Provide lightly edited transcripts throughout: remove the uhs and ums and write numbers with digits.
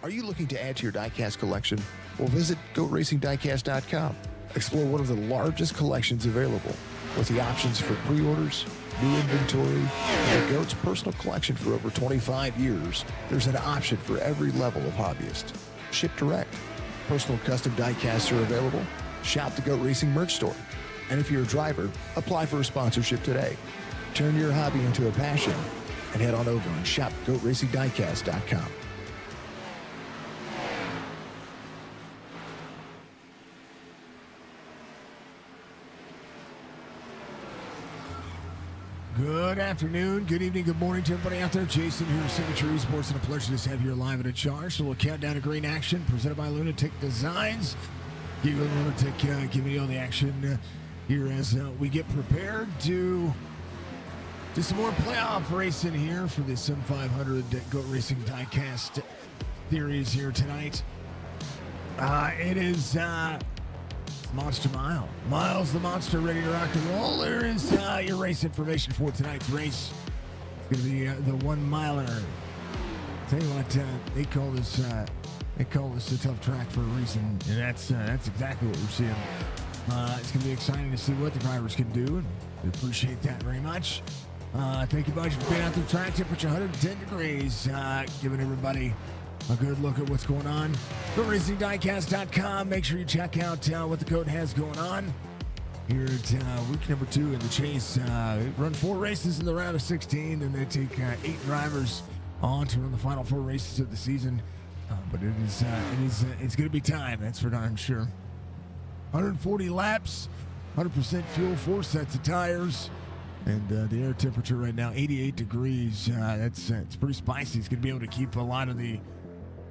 Are you looking to add to your diecast collection? Well, visit GoRacingDiecast.com. Explore one of the largest collections available with the options for pre-orders, new inventory, and the GOAT's personal collection for over 25 years. There's an option for every level of hobbyist. Ship direct. Personal custom diecasts are available. Shop the GOAT Racing merch store. And if you're a driver, apply for a sponsorship today. Turn your hobby into a passion and head on over and shop GoatRacingDiecast.com. Good afternoon, good evening, good morning to everybody out there. Jason here, Signature Esports, and a pleasure to have you live and in charge. So we'll count down to green action, presented by Lunatic Designs. Give you a Lunatic, giving you all the action here as we get prepared to do some more playoff racing here for the SIM500 GOAT Racing Diecast series here tonight. It is Monster Mile. Miles the Monster ready to rock and roll. There is your race information for tonight's race. It's going to be the 1 miler. Tell you what, they call this a tough track for a reason, and that's exactly what we're seeing. It's going to be exciting to see what the drivers can do, and we appreciate that very much. Thank you much for being out there. Track temperature 110 degrees, giving everybody a good look at what's going on. GoRacingDiecast.com. Make sure you check out what the GOAT has going on here at week number 2 in the chase. Run 4 races in the round of 16, and they take 8 drivers on to run the final 4 races of the season. But it's going to be time. That's for darn sure. 140 laps, 100% fuel, 4 sets of tires. And the air temperature right now, 88 degrees. It's pretty spicy. It's going to be able to keep a lot of the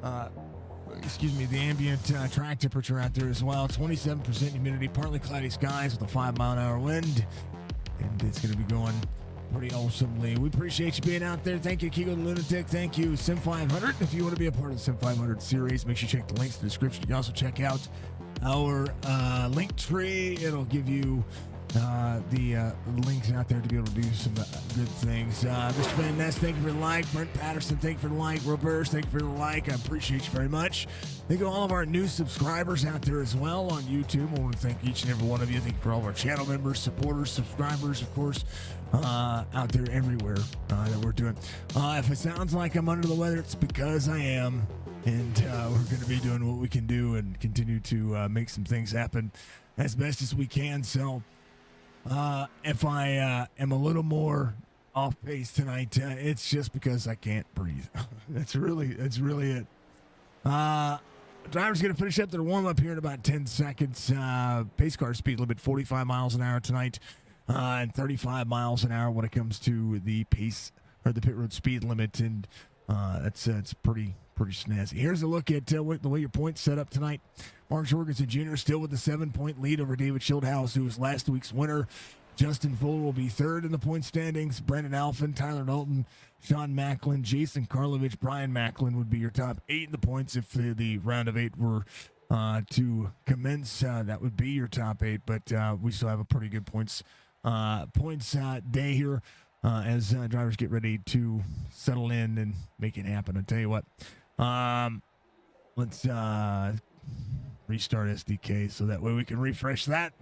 the ambient track temperature out there as well. 27% humidity, partly cloudy skies with a 5-mile-an-hour wind. And it's going to be going pretty awesomely. We appreciate you being out there. Thank you, Kiko the Lunatic. Thank you, Sim500. If you want to be a part of the Sim500 series, make sure you check the links in the description. You can also check out our link tree. It'll give you the links out there to be able to do some good things. Mr. Van Ness, thank you for the like. Brent Patterson, thank you for the like. Roberts, thank you for the like. I appreciate you very much. Thank you to all of our new subscribers out there as well on YouTube. I want to thank each and every one of you. Thank you for all of our channel members, supporters, subscribers, of course, out there everywhere that we're doing. If it sounds like I'm under the weather, it's because I am. And we're going to be doing what we can do and continue to make some things happen as best as we can. So, if I am a little more off pace tonight, it's just because I can't breathe. That's really it. Driver's going to finish up their warm up here in about 10 seconds. Pace car speed limit 45 miles an hour tonight, and 35 miles an hour when it comes to the pace or the pit road speed limit, and it's pretty snazzy. Here's a look at the way your points set up tonight. Mark Jorgensen Jr. still with a 7-point lead over David Schildhouse, who was last week's winner. Justin Fuller will be third in the point standings. Brendan Alphin, Tyler Dalton, Sean Macklin, Jason Karlovich, Brian Macklin would be your top 8 in the points if the round of 8 were to commence. That would be your top 8, but we still have a pretty good points day here as drivers get ready to settle in and make it happen. I'll tell you what. Let's restart SDK so that way we can refresh that.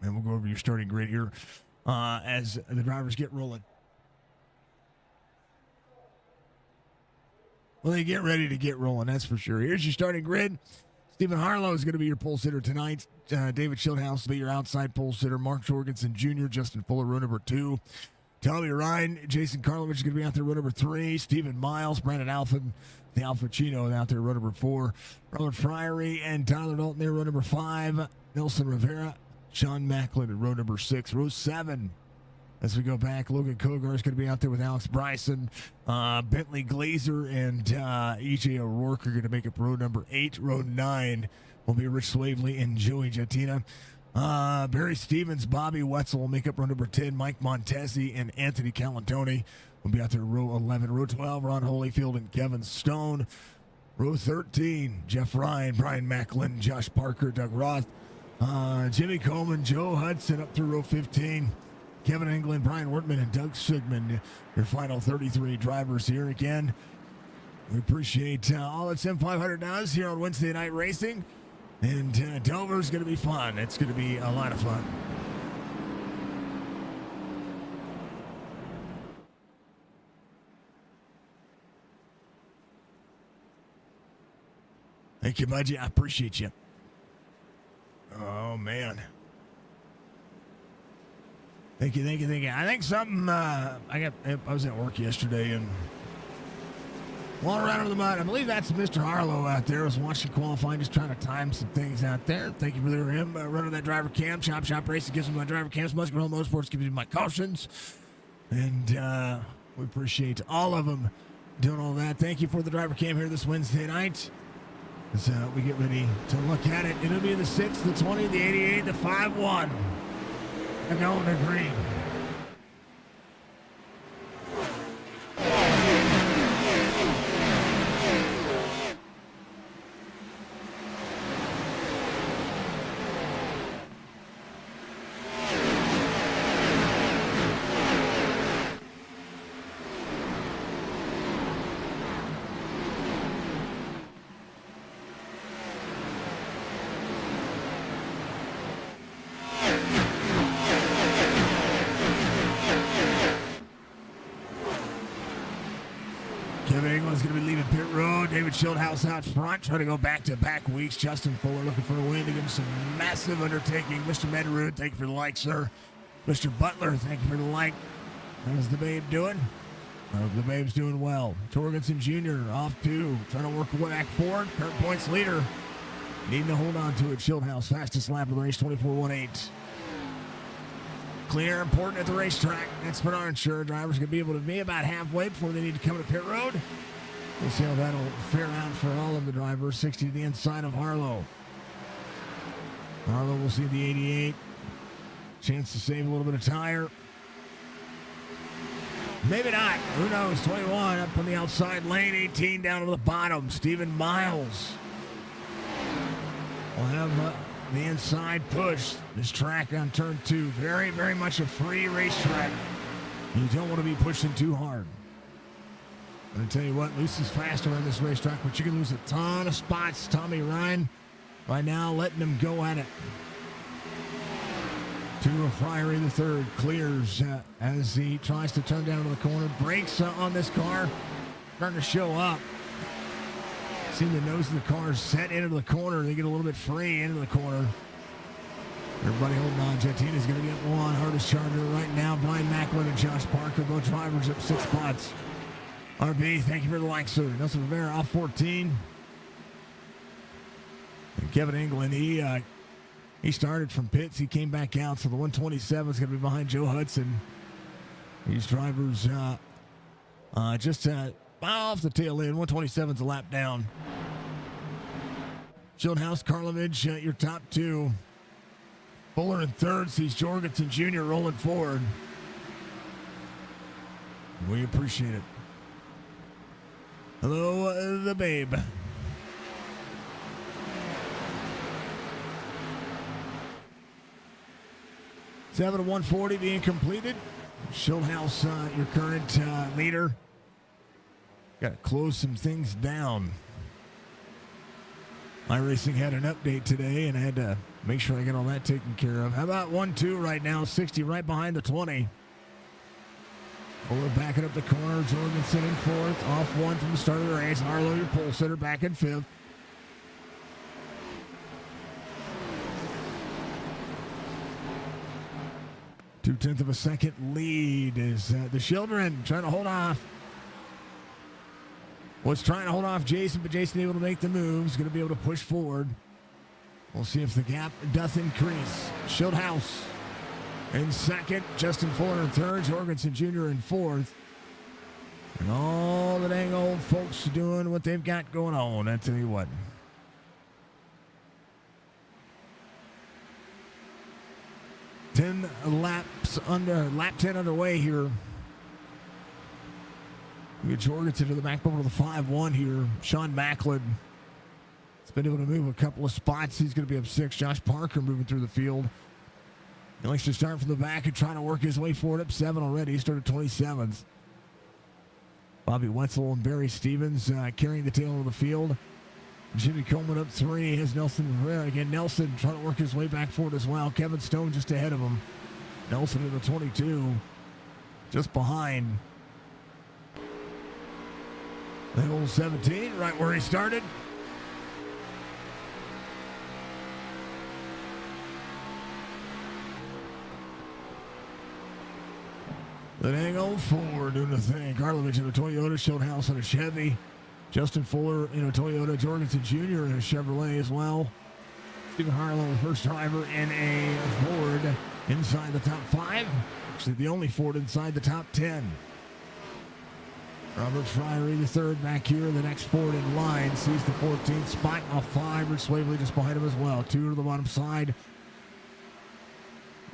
And we'll go over your starting grid here as the drivers get rolling. Well, they get ready to get rolling, that's for sure. Here's your starting grid. Stephen Harlow is going to be your pole sitter tonight. David Schildhouse will be your outside pole sitter. Mark Jorgensen Jr., Justin Fuller, row number 2. Tommy Ryan, Jason Karlovich is going to be out there, row number 3. Stephen Miles, Brandon Alphin, the Alpha Chino out there, row number 4. Robert Friery and Tyler Dalton there, row number 5. Nelson Rivera, Sean Macklin at row number 6. Row 7, as we go back, Logan Kogar is going to be out there with Alex Bryson. Bentley Glazer and E.J. O'Rourke are going to make up row number 8. Row 9 will be Rich Swavely and Joey Jettina. Barry Stevens, Bobby Wetzel will make up row number 10. Mike Montesi and Anthony Calantoni will be out there row 11. Row 12, Ron Holyfield and Kevin Stone. Row 13, Jeff Ryan, Brian Macklin, Josh Parker, Doug Roth, Jimmy Coleman, Joe Hudson up through row 15. Kevin England, Brian Wortman, and Doug Sigmund, your final 33 drivers here again. We appreciate all that SIM500 does here on Wednesday Night Racing. And Dover's going to be fun. It's going to be a lot of fun. Thank you, Budgie. I appreciate you. Oh, man. Thank you. I think something, I was at work yesterday and walking around in the mud. I believe that's Mr. Harlow out there. I was watching qualifying, just trying to time some things out there. Thank you for him running that driver cam. Shop Racing gives me my driver cams. Muscle Hill Motorsports gives me my cautions. And we appreciate all of them doing all that. Thank you for the driver cam here this Wednesday night. As we get ready to look at it. It'll be the 6, the 20, the 88, the 5-1. They're going to green. Kevin England's going to be leaving pit road. David Schildhouse out front, trying to go back-to-back weeks. Justin Fuller looking for a win to give him some massive undertaking. Mr. Medrud, thank you for the like, sir. Mr. Butler, thank you for the like. How's the babe doing? I hope the babe's doing well. Torgensen Jr. off 2, trying to work back forward. Current points leader. Needing to hold on to it. Schildhouse, fastest lap of the race, 24.18. Clean air important at the racetrack. That's for darn sure. Drivers going to be able to be about halfway before they need to come to pit road. We'll see how that'll fare out for all of the drivers. 60 to the inside of Harlow. Harlow will see the 88. Chance to save a little bit of tire. Maybe not. Who knows? 21 up on the outside lane. 18 down to the bottom. Stephen Miles will have the inside push. This track on turn 2, very, very much a free racetrack. You don't want to be pushing too hard. I'm going to tell you what, Lucy's faster on this racetrack, but you can lose a ton of spots. Tommy Ryan, right now, letting them go at it. To Friary the third, clears as he tries to turn down to the corner. Brakes on this car, starting to show up. See the nose of the car set into the corner. They get a little bit free into the corner. Everybody holding on. Gentina's going to be up 1. Hardest charger right now. Brian Macklin and Josh Parker, both drivers up 6 spots. RB, thank you for the like, sir. Nelson Rivera off 14. And Kevin England, he started from pits. He came back out, so the 127 is going to be behind Joe Hudson. These drivers just off the tail end. 127's a lap down. Schildhouse, Karlovich, your top 2. Fuller in third, sees Jorgensen Jr. rolling forward. We appreciate it. Hello, the babe. Seven to 140 being completed. Schildhouse, your current leader. Got to close some things down. iRacing had an update today, and I had to make sure I get all that taken care of. How about 1-2 right now? 60 right behind the 20. Fuller backing up the corner. Jorgensen in fourth. Off 1 from the start of the race. Harlow, your pole sitter, back in fifth. Two-tenths of a second lead is the children trying to hold off. Was trying to hold off Jason, but Jason able to make the moves. Going to be able to push forward. We'll see if the gap does increase. Schildhouse in second. Justin Fuller in third. Jorgensen Jr. in fourth. And all the dang old folks doing what they've got going on. I tell you what. Lap 10 underway here. We get Jorgensen to the back over to the 5-1 here. Sean Macklin has been able to move a couple of spots. He's going to be up 6. Josh Parker moving through the field. He likes to start from the back and trying to work his way forward up 7 already. He started 27th. Bobby Wetzel and Barry Stevens carrying the tail of the field. Jimmy Coleman up 3. Has Nelson again. Nelson trying to work his way back forward as well. Kevin Stone just ahead of him. Nelson in the 22, just behind. The old 17, right where he started. The dang old Fuller doing the thing. Karlovich in a Toyota, Schildhouse in a Chevy. Justin Fuller in a Toyota, Jorgensen Jr. in a Chevrolet as well. Stephen Harlow, the first driver in a Ford inside the top 5. Actually, the only Ford inside the top 10. Robert Fryery, the third back here. The next Ford in line sees the 14th spot. Off 5. Rich Swaveley just behind him as well. 2 to the bottom side.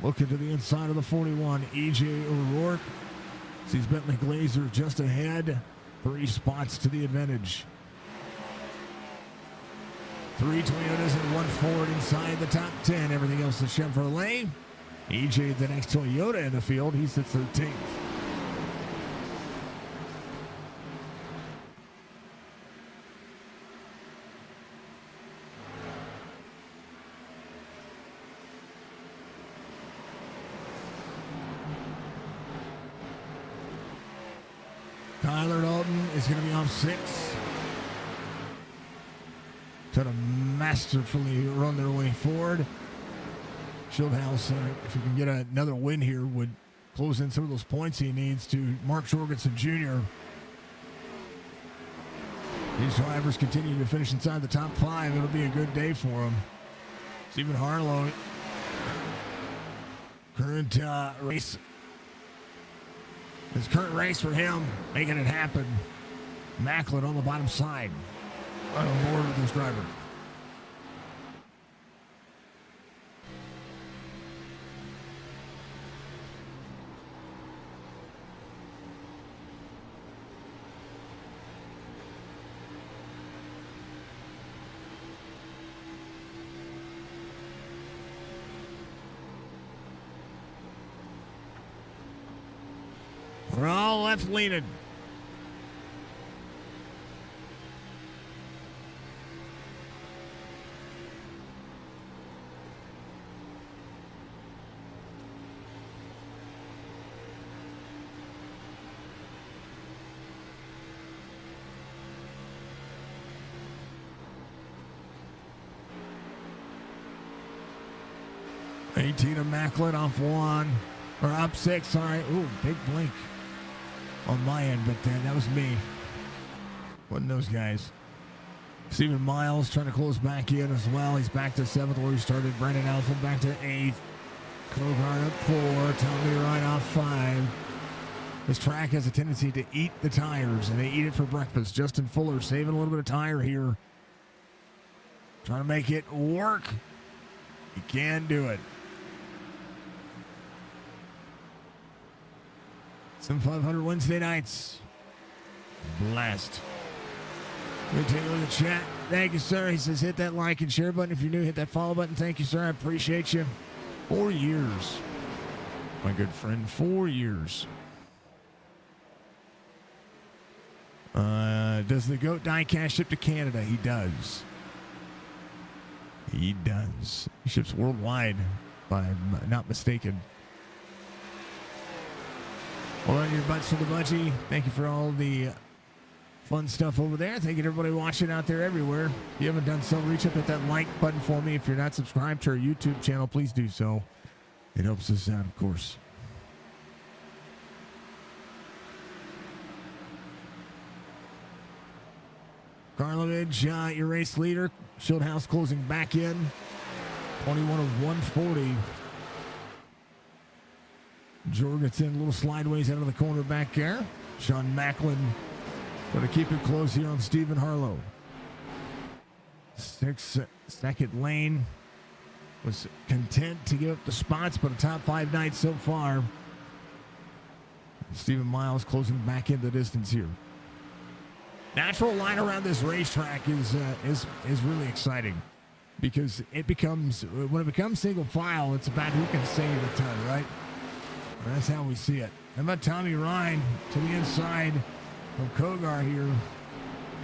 Looking to the inside of the 41. E.J. O'Rourke sees Bentley Glazer just ahead. 3 spots to the advantage. 3 Toyotas and 1 Ford inside the top 10. Everything else is Chevrolet. E.J. the next Toyota in the field. He's the 13th. Tyler Dalton is going to be off 6. Trying to masterfully run their way forward. Schildhouse, if he can get another win here, would close in some of those points he needs to Mark Jorgensen Jr. These drivers continue to finish inside the top 5. It'll be a good day for them. Stephen Harlow, current race. His current race for him, making it happen. Macklin on the bottom side. Right on board with this driver. We're all left leaning. Tina Macklin off 1, or up 6, sorry. Ooh, big blink on my end, but that was me. Wasn't those guys. Stephen Miles trying to close back in as well. He's back to 7th where he started. Brandon Alpha back to 8th. Klobuchar up 4. Tommy Ryan off 5. This track has a tendency to eat the tires, and they eat it for breakfast. Justin Fuller saving a little bit of tire here. Trying to make it work. He can do it. SIM500 Wednesday nights. Blast. Let me take a look at the chat. Thank you, sir. He says, hit that like and share button. If you're new, hit that follow button. Thank you, sir. I appreciate you. 4 years. My good friend, 4 years. Does the GOAT Diecast ship to Canada? He does. He does. He ships worldwide, if I'm not mistaken. Well, on your butts for the budgie. Thank you for all the fun stuff over there. Thank you to everybody watching out there everywhere. If you haven't done so, reach up, hit that like button for me. If you're not subscribed to our YouTube channel, please do so. It helps us out, of course. Karlovich, your race leader. Schildhouse closing back in. 21 of 140. Jorgensen a little slideways out of the corner back there. Sean Macklin going to keep it close here on Stephen Harlow. 6th lane was content to give up the spots, but a top 5 night so far. Stephen Miles closing back in the distance here. Natural line around this racetrack is really exciting because it becomes, when it becomes single file, it's about who can save a ton, right? That's how we see it. How about Tommy Ryan to the inside of Kogar here.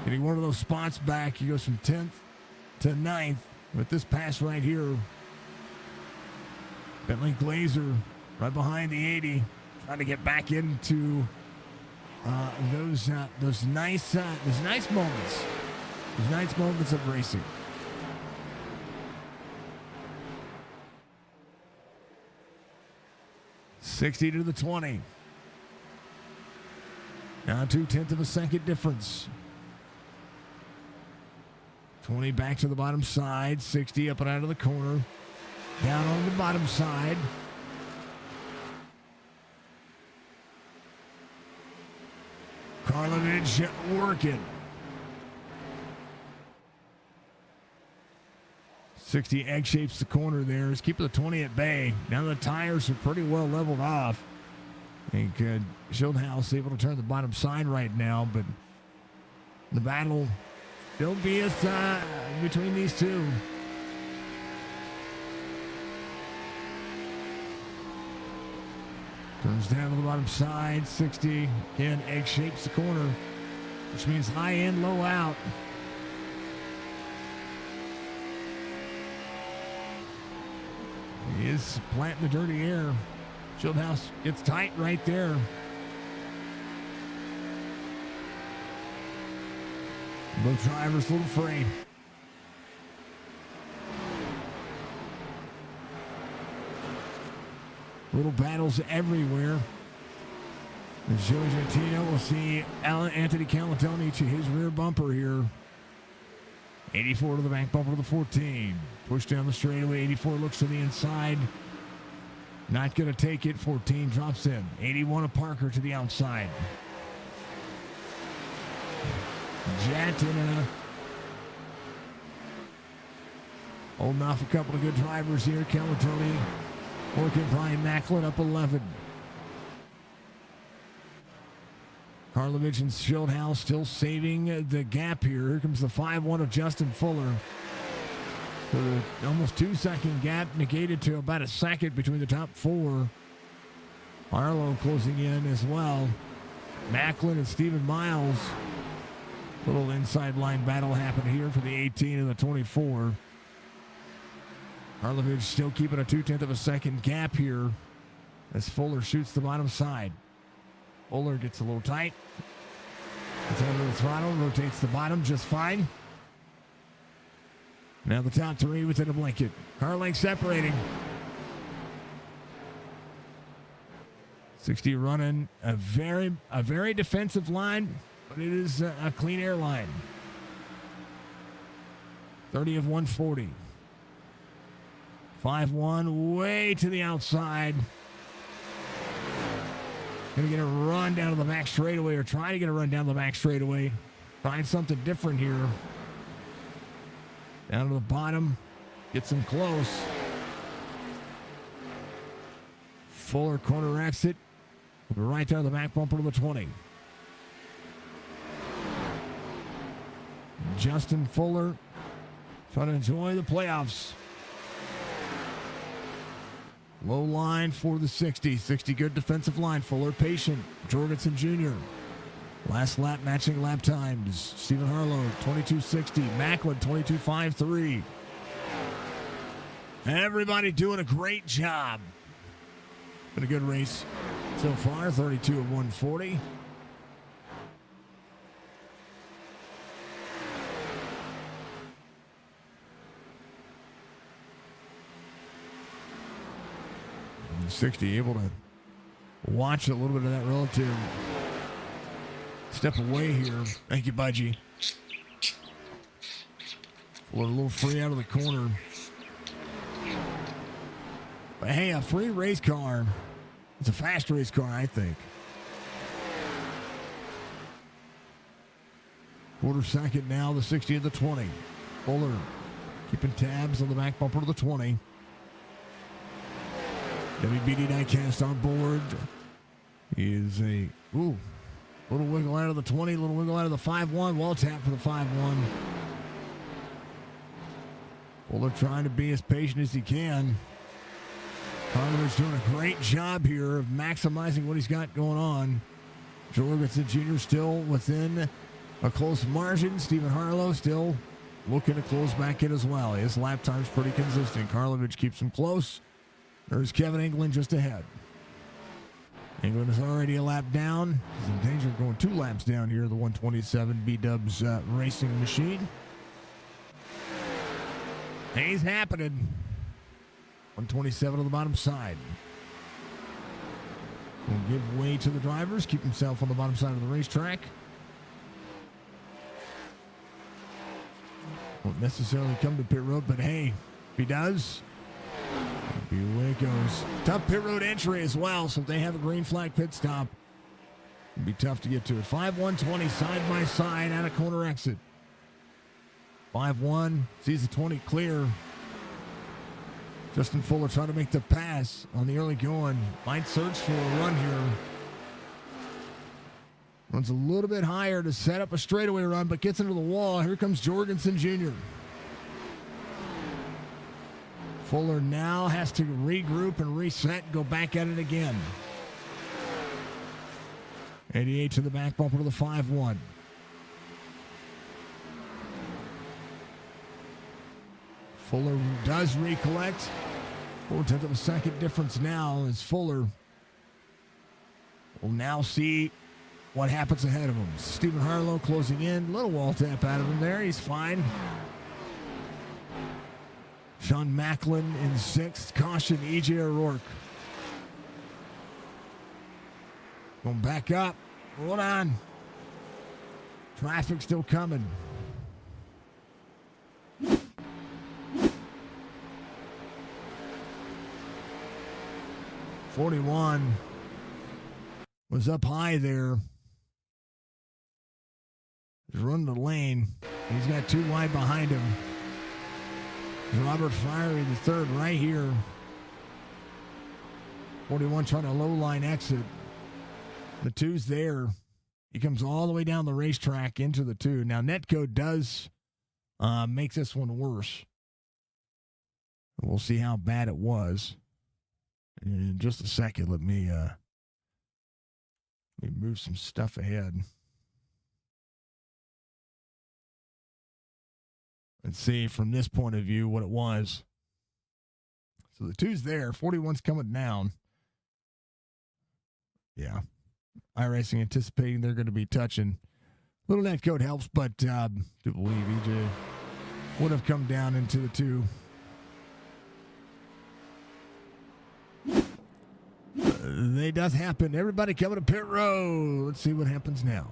Getting one of those spots back. He goes from 10th to 9th with this pass right here. Bentley Glazer right behind the 80. Trying to get back into those nice moments. Those nice moments of racing. $60 to the 20. Now 2/10 of a second difference. 20 back to the bottom side. 60 up and out of the corner. Down on the bottom side. Karlovich working. 60 egg shapes the corner there. He's keeping the 20 at bay. Now the tires are pretty well leveled off. I think Schildhouse able to turn the bottom side right now, but the battle still be between these two. Turns down to the bottom side. 60 again, egg shapes the corner, which means high in, low out. He is planting the dirty air. Schildhouse gets tight right there. Both drivers a little free. Little battles everywhere. As Joey Gentino will see Anthony Calatoni to his rear bumper here. 84 to the back bumper to the 14. Push down the straightaway. 84 looks to the inside. Not going to take it. 14 drops in. 81 of Parker to the outside. Jatina holding off a couple of good drivers here. Calatoni working Brian Macklin up 11. Karlovich and Schildhouse still saving the gap here. Here comes the 5-1 of Justin Fuller. So the almost 2-second gap negated to about a second between the top four. Arlo closing in as well. Macklin and Stephen Miles. Little inside line battle happened here for the 18 and the 24. Karlovich still keeping a 2/10 of a second gap here as Fuller shoots the bottom side. Fuller gets a little tight. Gets under the throttle, rotates the bottom just fine. Now the top three within a blanket. Car length separating. 60 running a very defensive line, but it is a clean air line. 30 of 140. 5-1 way to the outside. Gonna get a run down to the back straightaway, or try to get a run down the back straightaway. Find something different here. Down to the bottom. Gets him close. Fuller corner exit. Right down the back bumper to the 20. Justin Fuller trying to enjoy the playoffs. Low line for the 60. 60 good defensive line. Fuller patient. Jorgensen Jr. Last lap matching lap times. Stephen Harlow 22.60. Macklin 22.53. Everybody doing a great job. Been a good race so far. 32 of 140. And 60 able to watch a little bit of that relative step away here. Thank you, Budgie. A little free out of the corner. But hey, a free race car. It's a fast race car, I think. Quarter second now, the 60 and the 20. Fuller keeping tabs on the back bumper to the 20. WBD Diecast on board. Is a little wiggle out of the 20, little wiggle out of the 5-1. Wall tap for the 5-1. Fuller trying to be as patient as he can. Connor's doing a great job here of maximizing what he's got going on. Jorgensen Jr. still within a close margin. Stephen Harlow still looking to close back in as well. His lap time's pretty consistent. Karlovic keeps him close. There's Kevin England just ahead. England is already a lap down. He's in danger of going 2 laps down here, the 127 B-Dubs racing machine. He's happening. 127 on the bottom side. Will give way to the drivers, keep himself on the bottom side of the racetrack. Won't necessarily come to pit road, but hey, if he does, away it goes. Tough pit road entry as well, so if they have a green flag pit stop, it'd be tough to get to it. 5-1-20 side by side out of corner exit. 5-1 sees the 20 clear. Justin Fuller trying to make the pass on the early going. Might search for a run here. Runs a little bit higher to set up a straightaway run, but gets into the wall. Here comes Jorgensen Jr. Fuller now has to regroup and reset, go back at it again. 88 to the back bumper to the 5-1. Fuller does recollect. 4/10 of a second difference now as Fuller will now see what happens ahead of him. Stephen Harlow closing in. Little wall tap out of him there. He's fine. Sean Macklin in 6th. Caution, E.J. O'Rourke. Going back up. Hold on. Traffic still coming. .41 was up high there. He's running the lane. He's got 2 wide behind him. Robert Fiery, the 3rd, right here. 41 trying to low line exit. The 2's there. He comes all the way down the racetrack into the 2. Now, Netcode does make this one worse. We'll see how bad it was. In just a second, let me move some stuff ahead. Let's see from this point of view what it was. So the 2's there. 41's coming down. Yeah. iRacing anticipating they're going to be touching. Little Netcode helps, but I do believe EJ would have come down into the 2. They does happen. Everybody coming to pit road. Let's see what happens now.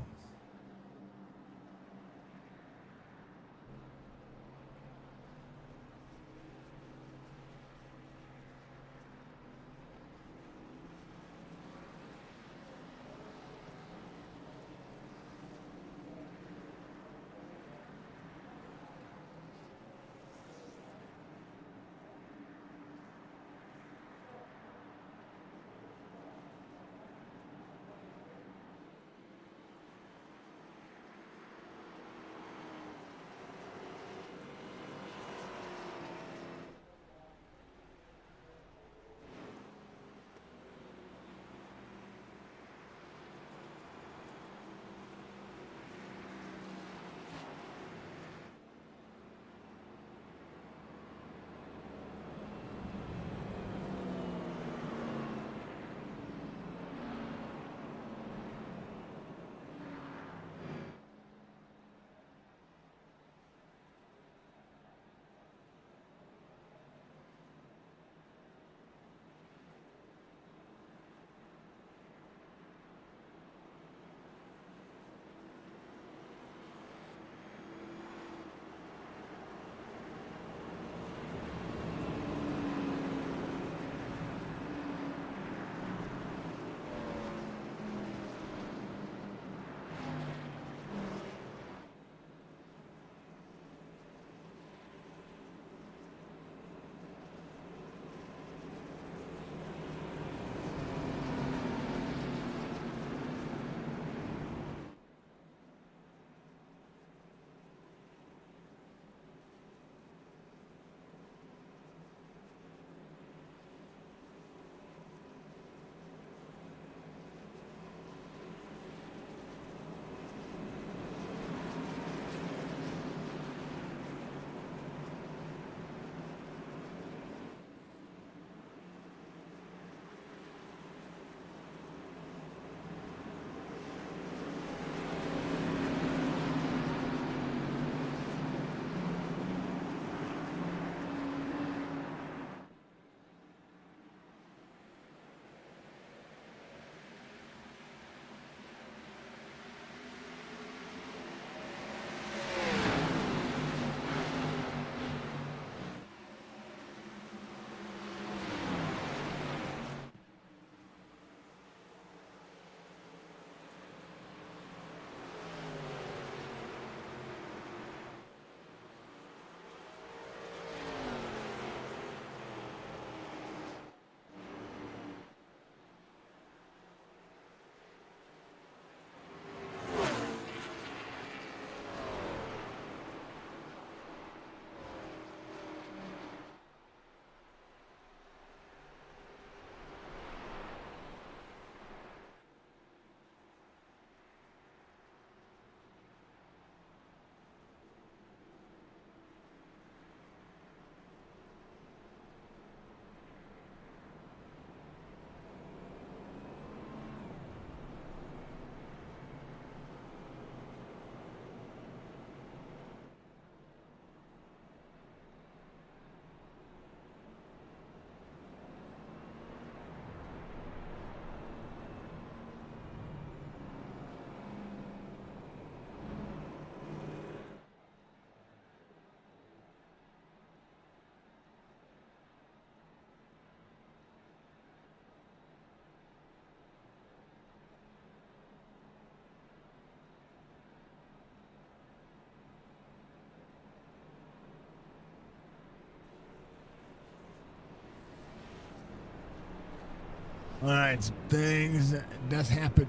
All right, things does happen.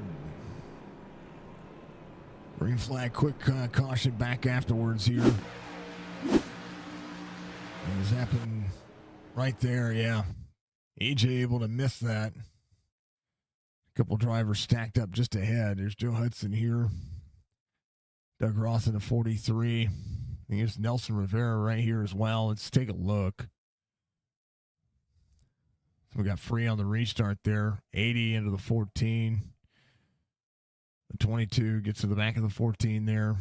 Green flag, quick caution back afterwards here. Things happen right there, yeah. AJ able to miss that. A couple drivers stacked up just ahead. There's Joe Hudson here. Doug Ross in the 43. Here's Nelson Rivera right here as well. Let's take a look. So we got free on the restart there. 80 into the 14. The 22 gets to the back of the 14 there.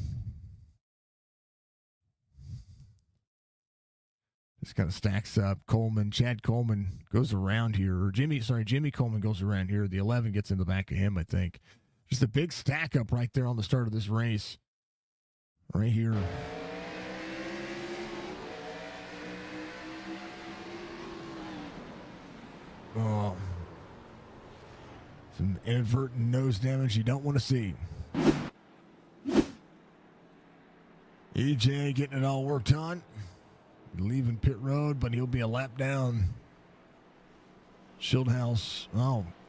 Just kind of stacks up. Chad Coleman goes around here. Or Jimmy Coleman goes around here. The 11 gets in the back of him, I think. Just a big stack up right there on the start of this race. Right here. Oh. Some inadvertent nose damage you don't want to see. EJ getting it all worked on. Leaving pit road, but he'll be a lap down. Schildhouse,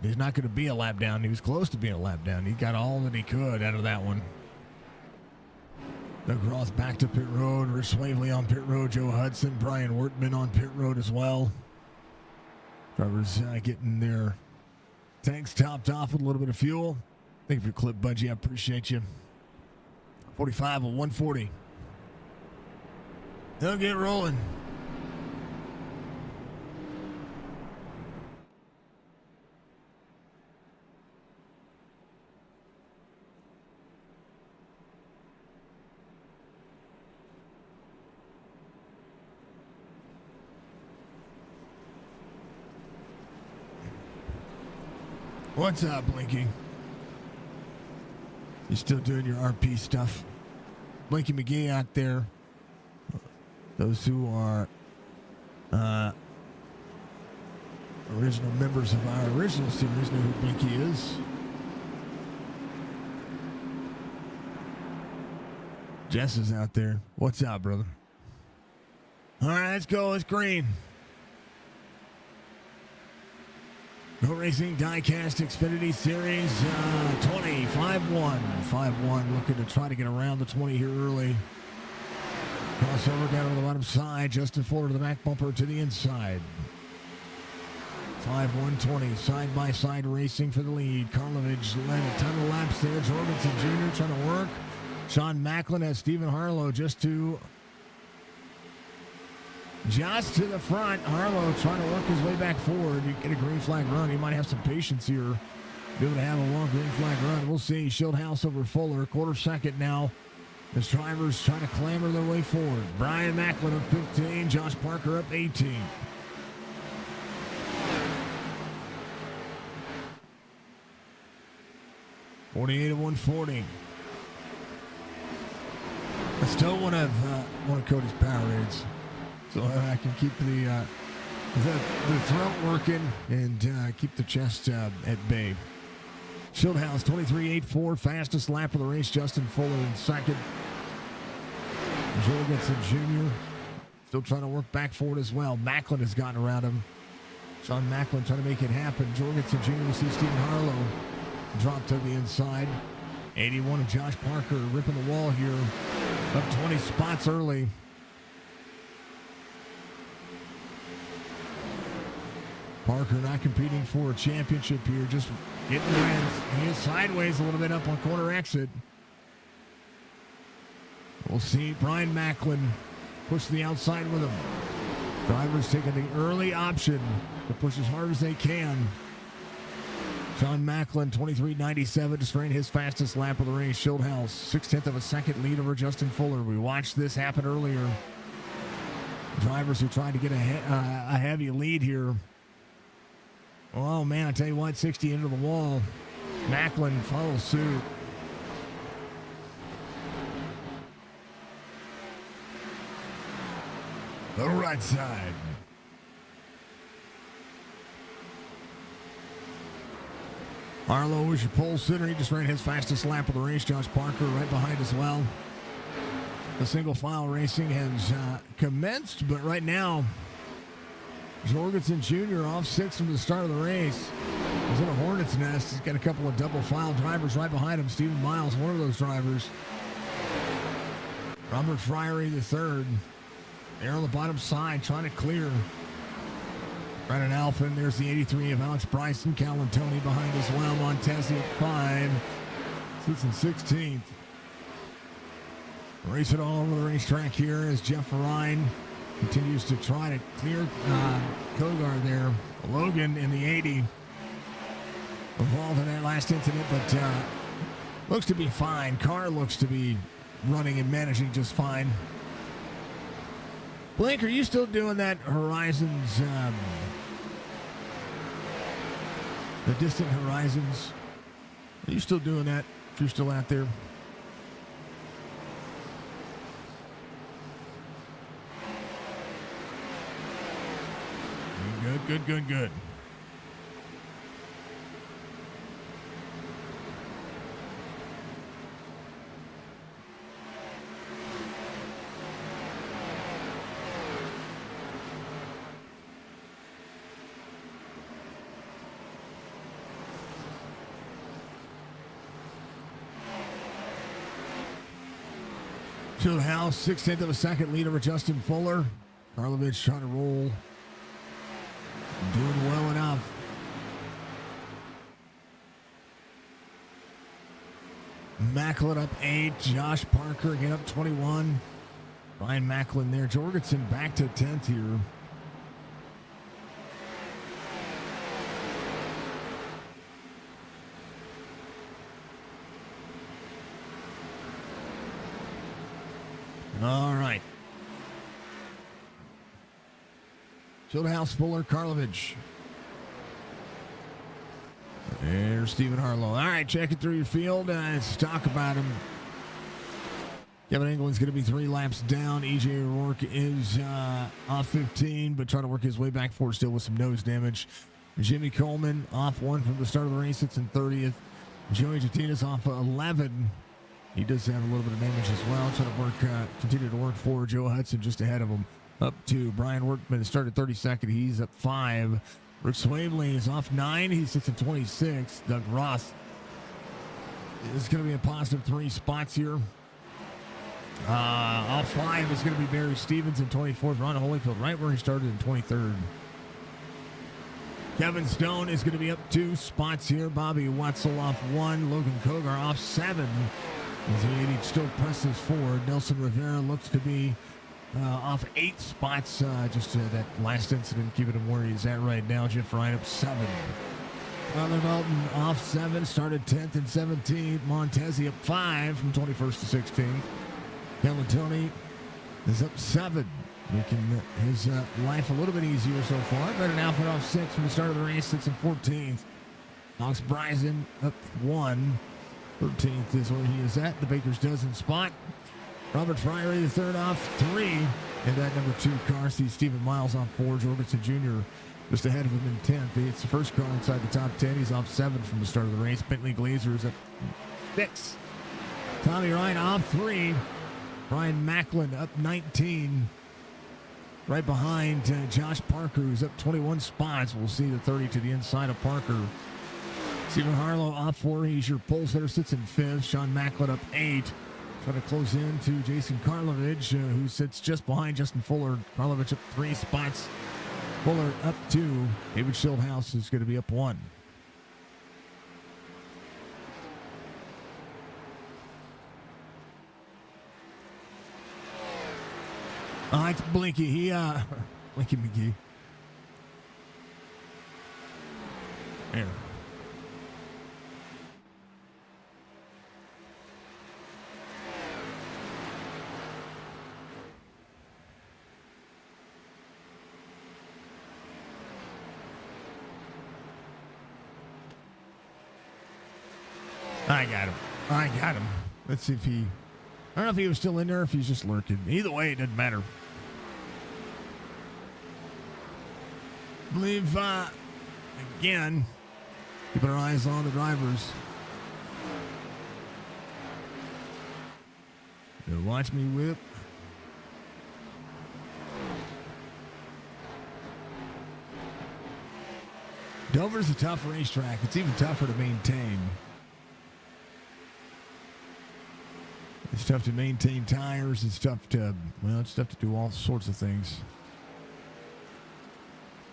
he's not going to be a lap down. He was close to being a lap down. He got all that he could out of that one. Doug Ross back to pit road. Rich Swavely on pit road. Joe Hudson, Brian Wortman on pit road as well. Drivers getting their tanks topped off with a little bit of fuel. Thank you for your clip, Budgie. I appreciate you. 45 of 140. They'll get rolling. What's up, Blinky? You still doing your RP stuff? Blinky McGee out there. Those who are original members of our original series know who Blinky is. Jess is out there. What's up, brother? All right, let's go. It's green. Go Racing Diecast Xfinity Series 20, 5-1. 5-1, looking to try to get around the 20 here early. Crossover down on the bottom side. Justin Fuller to the back bumper to the inside. 5-1-20. Side-by-side racing for the lead. Karlovich led a ton of laps there. Jorgensen Jr. trying to work. Sean Macklin has Stephen Harlow just to the front. Harlow trying to work his way back forward. You get a green flag run. He might have some patience here. Be able to have a long green flag run. We'll see. Schildhouse over Fuller. Quarter second now. As drivers trying to clamber their way forward. Brian Macklin up 15. Josh Parker up 18. .48 of 140. I still want to one of Cody's Powerades, so I can keep the throat working and keep the chest at bay. Schildhouse 23.84, fastest lap of the race. Justin Fuller in second. Jorgensen Jr. still trying to work back forward as well. Macklin has gotten around him. Sean Macklin trying to make it happen. Jorgensen Jr. We see Stephen Harlow drop to the inside. 81 of Josh Parker ripping the wall here. Up 20 spots early. Parker not competing for a championship here, just getting wins. He is sideways a little bit up on corner exit. We'll see Brian Macklin push the outside with him. Drivers taking the early option to push as hard as they can. Sean Macklin, 23.97, just ran his fastest lap of the race. Schildhouse, 0.6 of a second lead over Justin Fuller. We watched this happen earlier. Drivers who tried to get a heavy lead here. Oh, man, I tell you what, 60 into the wall. Macklin follows suit. The right side. Harlow was your pole sitter. He just ran his fastest lap of the race. Josh Parker right behind as well. The single file racing has commenced, but right now, Jorgensen Jr. off 6 from the start of the race. Was Hornet's Nest. He's got a couple of double file drivers right behind him. Stephen Miles, one of those drivers. Robert Friery, the third. There on the bottom side, trying to clear. Brandon Alphin, there's the 83 of Alex Bryson. Callan Tony behind as well. Montesi at 5. Sits in 16th. Racing all over the racetrack here as Jeff Ryan continues to try to clear Kogar there. Logan in the 80. Involved in that last incident, but looks to be fine. Car looks to be running and managing just fine. Blake, are you still doing that Horizons, the Distant Horizons? Are you still doing that if you're still out there? Good. Fieldhouse, 6/10 of a second lead over Justin Fuller. Karlovich trying to roll. Doing well enough. Macklin up 8. Josh Parker again up 21. Ryan Macklin there. Jorgensen back to 10th here. All right. Fieldhouse, Fuller, Karlovich. There's Stephen Harlow. All right, check it through your field. Let's talk about him. Kevin England's going to be 3 laps down. EJ O'Rourke is off 15, but trying to work his way back forward still with some nose damage. Jimmy Coleman off 1 from the start of the race. It's in 30th. Joey Jatina's off 11. He does have a little bit of damage as well. Trying to work, continue to work forward. Joe Hudson just ahead of him. Up to Brian Workman started 32nd. He's up 5. Rick Swavely is off 9. He sits at 26. Doug Ross is going to be a positive 3 spots here. Off 5 is going to be Barry Stevens in 24th. Ron Holyfield right where he started in 23rd. Kevin Stone is going to be up 2 spots here. Bobby Wetzel off 1. Logan Kogar off 7. As the 80 still presses forward. Nelson Rivera looks to be off 8 spots. Just that last incident keeping him where he's at right now. Jeff Ryan up 7. Tyler Dalton off 7. Started 10th and 17th. Montesi up 5 from 21st to 16th. Callan Tony is up 7. Making his life a little bit easier so far. Brandon Alford off 6 from the start of the race. Sits in 14th. Alex Bryson up 1. 13th is where he is at. The Baker's dozen spot. Robert Friery, the third, off 3. And that number 2 car sees Stephen Miles on 4. Jorgensen Jr. just ahead of him in 10th. It's the first car inside the top 10. He's off 7 from the start of the race. Bentley Glazer is at 6. Tommy Ryan off 3. Brian Macklin up 19. Right behind Josh Parker, who's up 21 spots. We'll see the 30 to the inside of Parker. Stephen Harlow off 4. He's your pole sitter, sits in 5th. Sean Macklin up 8. Trying to close in to Jason Karlovich, who sits just behind Justin Fuller. Karlovich up 3 spots. Fuller up 2. David Schildhouse is going to be up 1. It's Blinky. Blinky McGee. There. I got him. Let's see if he... I don't know if he was still in there or if he's just lurking. Either way, it doesn't matter. I believe, again, keeping our eyes on the drivers. Watch me whip. Dover's a tough racetrack. It's even tougher to maintain. It's tough to maintain tires. It's tough to do all sorts of things.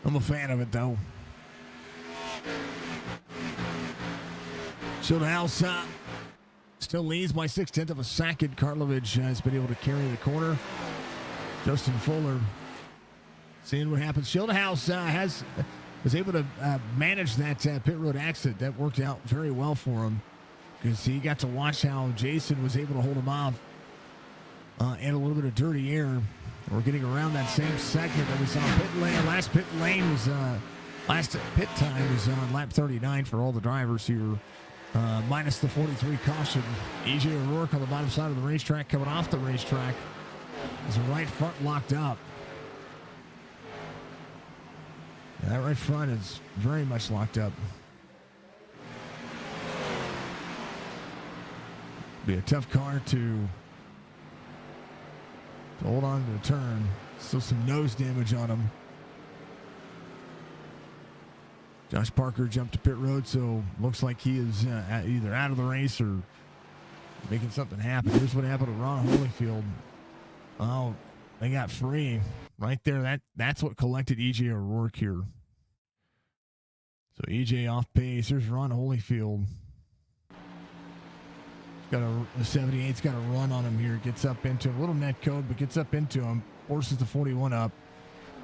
I'm a fan of it, though. Schildhouse still leads by 0.6 of a second. Karlovich has been able to carry the corner. Justin Fuller seeing what happens. Schildhouse was able to manage that pit road exit. That worked out very well for him because he got to watch how Jason was able to hold him off in a little bit of dirty air. We're getting around that same segment that we saw pit lane. Last pit time was on lap 39 for all the drivers here, minus the 43 caution. EJ O'Rourke on the bottom side of the racetrack coming off the racetrack. Is the right front locked up. That right front is very much locked up. Be a tough car to hold on to the turn. Still some nose damage on him. Josh Parker jumped to pit road, so looks like he is either out of the race or making something happen. Here's what happened to Ron Holyfield. Oh, they got free right there. That's what collected EJ O'Rourke here. So EJ off pace. Here's Ron Holyfield. The 78's got a run on him here. Gets up into him. A little net code, but gets up into him. Forces the 41 up.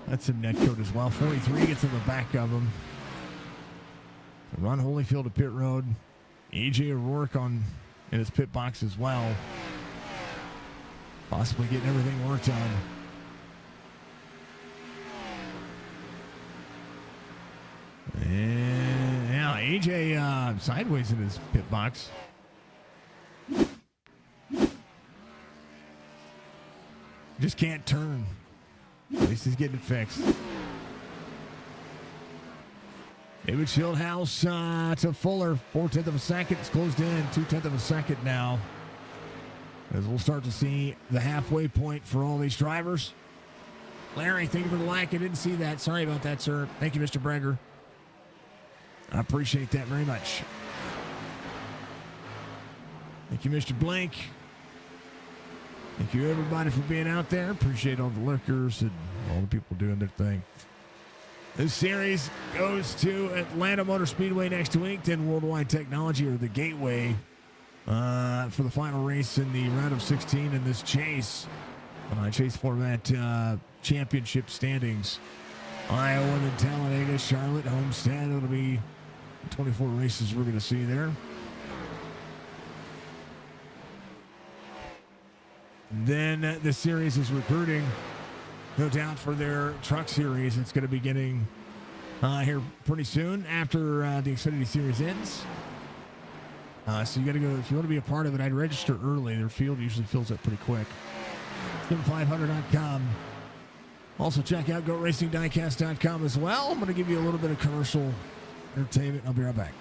That's some net code as well. 43 gets in the back of him. So Ron Holyfield to pit road. EJ O'Rourke in his pit box as well. Possibly getting everything worked on. And yeah, AJ sideways in his pit box. Just can't turn. At least he's getting it fixed. David Schildhouse to Fuller. 0.4 of a second. It's closed in. 0.2 of a second now. As we'll start to see the halfway point for all these drivers. Larry, thank you for the like. I didn't see that. Sorry about that, sir. Thank you, Mr. Breger. I appreciate that very much. Thank you, Mr. Blank. Thank you, everybody, for being out there. Appreciate all the lurkers and all the people doing their thing. This series goes to Atlanta Motor Speedway next week, then Worldwide Technology, or the Gateway, for the final race in the round of 16 in this chase format championship standings. Iowa, then Talladega, Charlotte, Homestead. It'll be 24 races we're going to see there. Then the series is recruiting, no doubt, for their truck series. It's going to be getting here pretty soon after the Xfinity series ends. So you got to go, if you want to be a part of it, I'd register early. Their field usually fills up pretty quick. SIM500.com. Also check out GoRacingDiecast.com as well. I'm going to give you a little bit of commercial entertainment. I'll be right back.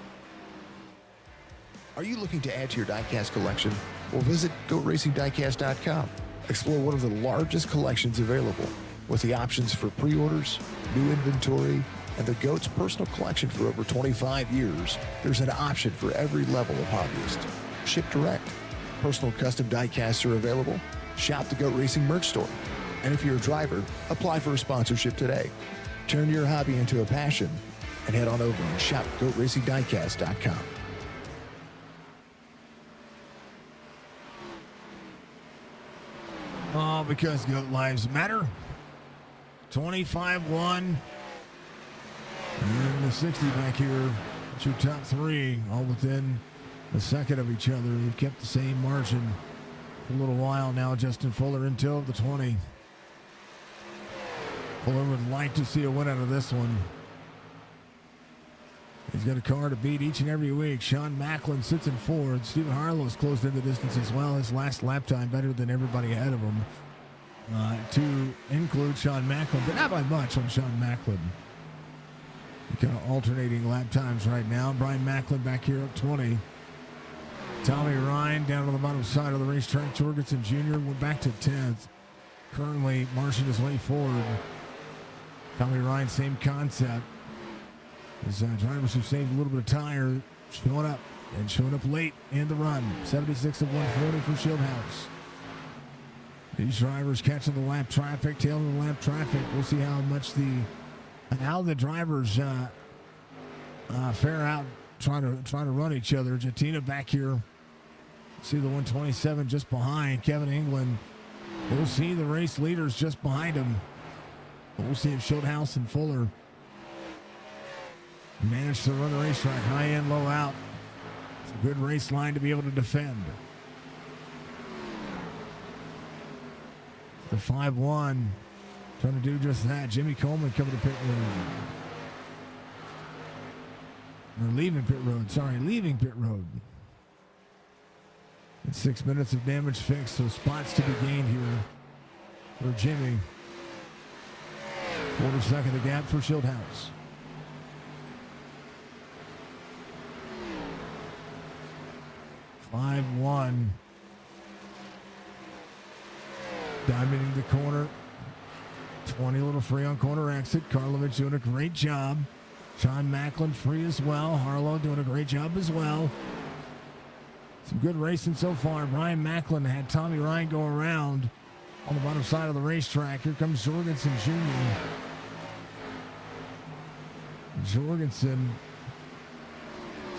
Are you looking to add to your diecast collection? Well, visit GoRacingDiecast.com. Explore one of the largest collections available with the options for pre-orders, new inventory, and the GOAT's personal collection for over 25 years. There's an option for every level of hobbyist. Ship direct. Personal custom diecasts are available. Shop the GOAT Racing merch store. And if you're a driver, apply for a sponsorship today. Turn your hobby into a passion and head on over and shop GoRacingDiecast.com. Oh, because GOAT lives matter. 25-1. And the 60 back here. It's your top three, all within a second of each other. They've kept the same margin for a little while now. Justin Fuller into the 20. Fuller would like to see a win out of this one. He's got a car to beat each and every week. Sean Macklin sits in fourth. Stephen Harlow's closed in the distance as well. His last lap time better than everybody ahead of him. To include Sean Macklin, but not by much on Sean Macklin. Kind of alternating lap times right now. Brian Macklin back here up 20. Tommy Ryan down on the bottom side of the racetrack. Jorgensen Jr. went back to 10th. Currently marching his way forward. Tommy Ryan, same concept. As drivers who saved a little bit of tire showing up late in the run. 76 of 140 for Shieldhouse. These drivers catching the lap traffic, tailing the lap traffic. We'll see how the drivers fare out trying to run each other. Jatina back here. See the 127 just behind Kevin England. We'll see the race leaders just behind him. We'll see if Shieldhouse and Fuller manage to run the racetrack high in, low out. It's a good race line to be able to defend. The 5-1 trying to do just that. Jimmy Coleman coming to pit road. Or leaving pit road. Sorry, leaving pit road. It's 6 minutes of damage fixed, so spots to be gained here for Jimmy. Quarter second of gap for Shieldhouse. $5-1. Diamonding the corner. 20 a little free on corner exit. Karlovic doing a great job. Sean Macklin free as well. Harlow doing a great job as well. Some good racing so far. Brian Macklin had Tommy Ryan go around on the bottom side of the racetrack. Here comes Jorgensen Jr. Jorgensen.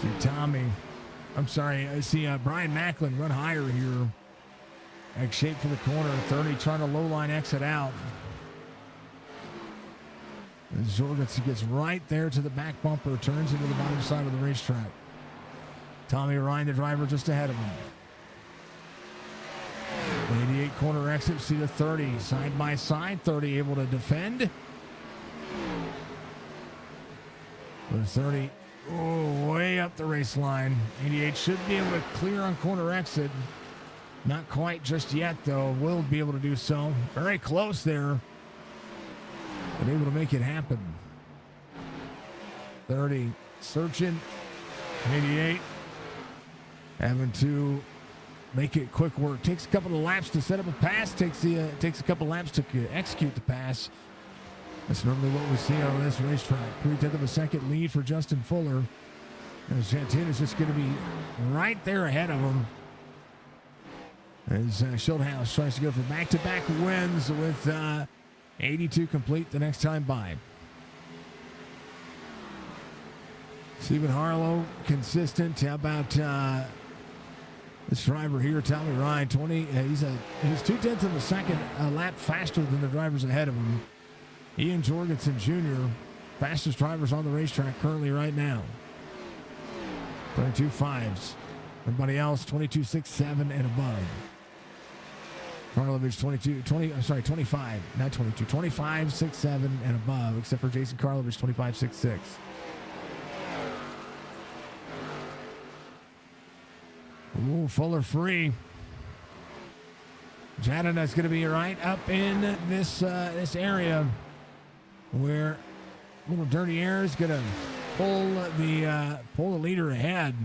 See Tommy. I'm sorry. I see Brian Macklin run higher here. X shape for the corner. 30 trying to low line exit out. And Jorgensen gets right there to the back bumper. Turns into the bottom side of the racetrack. Tommy Ryan, the driver, just ahead of him. 88 corner exit. See the 30 side by side. 30 able to defend. The 30 way up the race line. 88 should be able to clear on corner exit. Not quite just yet, though. Will be able to do so. Very close there. But able to make it happen. 30 searching. 88 having to make it quick work. Takes a couple of laps to set up a pass. Takes a couple of laps to execute the pass. That's normally what we see on this racetrack. 3/10 of a second lead for Justin Fuller. And Santina's just going to be right there ahead of him. As Shieldhouse tries to go for back-to-back wins with 82 complete the next time by. Stephen Harlow, consistent. How about this driver here, Tommy Ryan? He's 2/10 of a second a lap faster than the drivers ahead of him. Ian Jorgensen Jr., fastest drivers on the racetrack currently right now. 22.5s. Everybody else 22.67 and above. Karlovic 25, not 22, 25.67 and above, except for Jason Karlovic 25.66. Ooh, Fuller free. Jadana's going to be right up in this area where little Dirty Air is going to pull the leader ahead.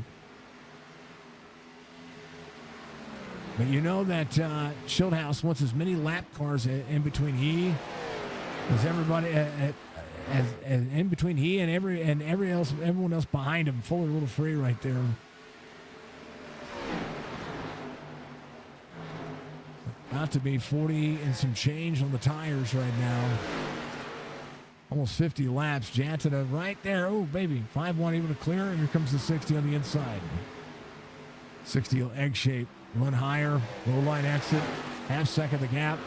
But you know that Shieldhouse wants as many lap cars in between as everybody as in between and everyone else behind him. Fuller a little free right there. About to be 40 and some change on the tires right now. Almost 50 laps. Jantina right there. Oh, baby. 5-1 able to clear. Here comes the 60 on the inside. 60 egg shape. Run higher. Low line exit. Half second the gap.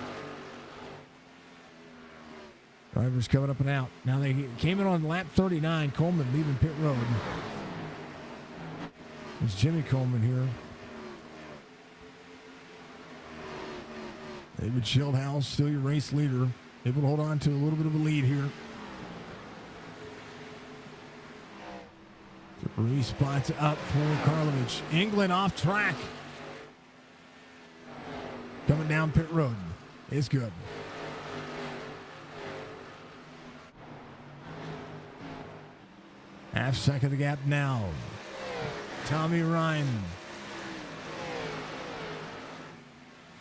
Drivers coming up and out. Now they came in on lap 39. Coleman leaving pit road. There's Jimmy Coleman here. David Shieldhouse, still your race leader. Able to hold on to a little bit of a lead here. 3 spots up for Karlovic. England off track. Coming down pit road. It's good. Half second of the gap now. Tommy Ryan.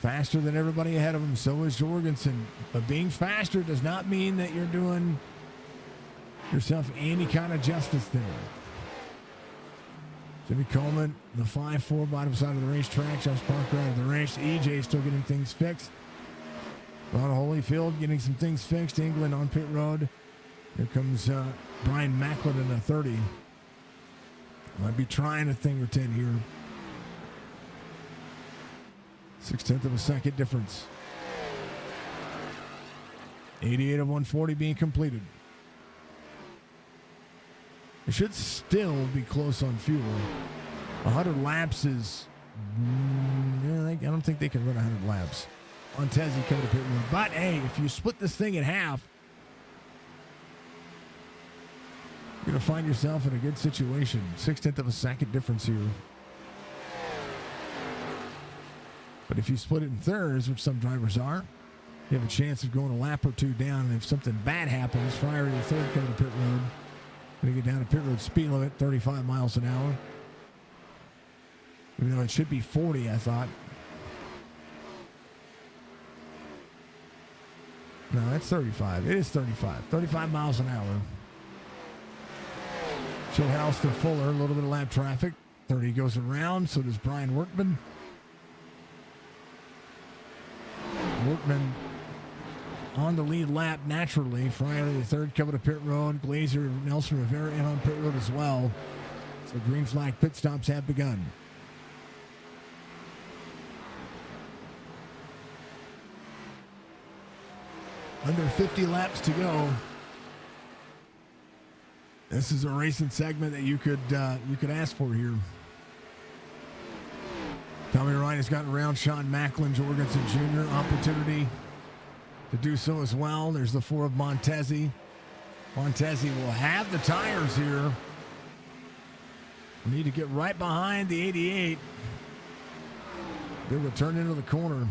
Faster than everybody ahead of him. So is Jorgensen. But being faster does not mean that you're doing yourself any kind of justice there. Jimmy Coleman, the 5-4 bottom side of the racetrack. Josh Parker out of the race. EJ still getting things fixed. Ron Holyfield getting some things fixed. England on pit road. Here comes Brian Macklin in a 30. Might be trying a thing or 10 here. 0.6 of a second difference. 88 of 140 being completed. It should still be close on fuel. 100 laps is... I don't think they can run 100 laps. Montezi coming to pit road. But, hey, if you split this thing in half, you're going to find yourself in a good situation. 0.6 of a second difference here. But if you split it in thirds, which some drivers are, you have a chance of going a lap or two down. And if something bad happens, Fryer the third coming to pit road. Going to get down to pit road speed limit, 35 miles an hour. Even though it should be 40, I thought. No, that's 35. It is 35. 35 miles an hour. Schulthouse to Fuller, a little bit of lap traffic. 30 goes around, so does Brian Workman. Workman on the lead lap naturally. Fryer the third coming to pit road. Glazer, Nelson Rivera in on pit road as well. So green flag pit stops have begun. Under 50 laps to go. This is a racing segment that you could ask for here. Tommy Ryan has gotten around Sean Macklin, Jorgensen Jr. opportunity to do so as well. There's the 4 of Montezi. Montezi will have the tires here. We need to get right behind the 88. Be able to turn into the corner.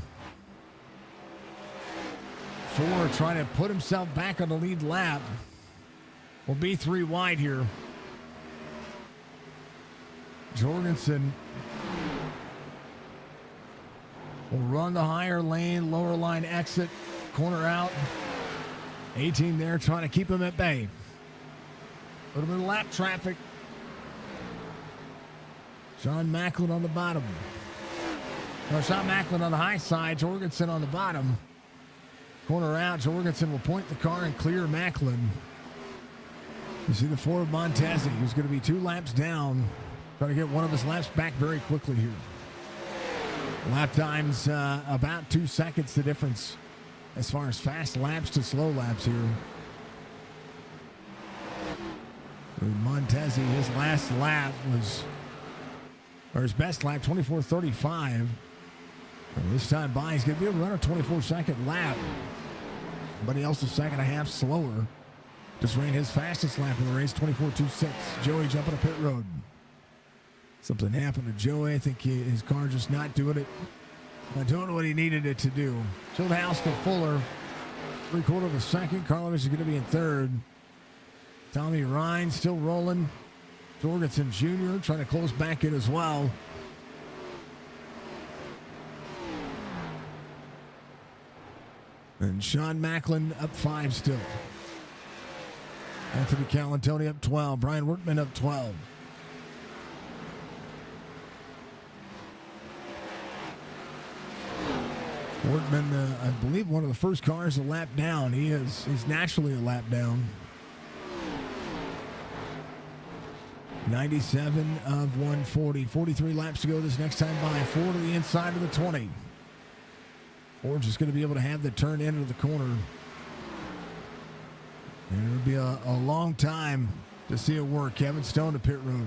4 trying to put himself back on the lead lap. Will be 3 wide here. Jorgensen will run the higher lane, lower line exit, corner out. 18 there trying to keep him at bay. A little bit of lap traffic. Sean Macklin on the bottom. Or Sean Macklin on the high side, Jorgensen on the bottom. Corner out, Jorgensen will point the car and clear Macklin. You see the 4 of Montezi, who's going to be 2 laps down. Trying to get one of his laps back very quickly here. Lap time's about 2 seconds the difference as far as fast laps to slow laps here. Montezi, his last lap was, or his best lap, 24:35. This time by, he's going to be able to run a 24-second lap. Everybody else a second and a half slower. Just ran his fastest lap in the race, 24:26. Joey jumping to pit road. Something happened to Joey. I think his car just not doing it. Not doing what he needed it to do. Schulthouse to Fuller. 3/4 of a second. Carlos is going to be in third. Tommy Ryan still rolling. Jorgensen Jr. trying to close back in as well. And Sean Macklin up 5 still. Anthony Calantoni up 12. Brian Workman up 12. Workman, I believe, one of the first cars a lap down. He's naturally a lap down. 97 of 140. 43 laps to go this next time by. 4 to the inside of the 20. Ford's just going to be able to have the turn into the corner. And it'll be a long time to see it work. Kevin Stone to pit road.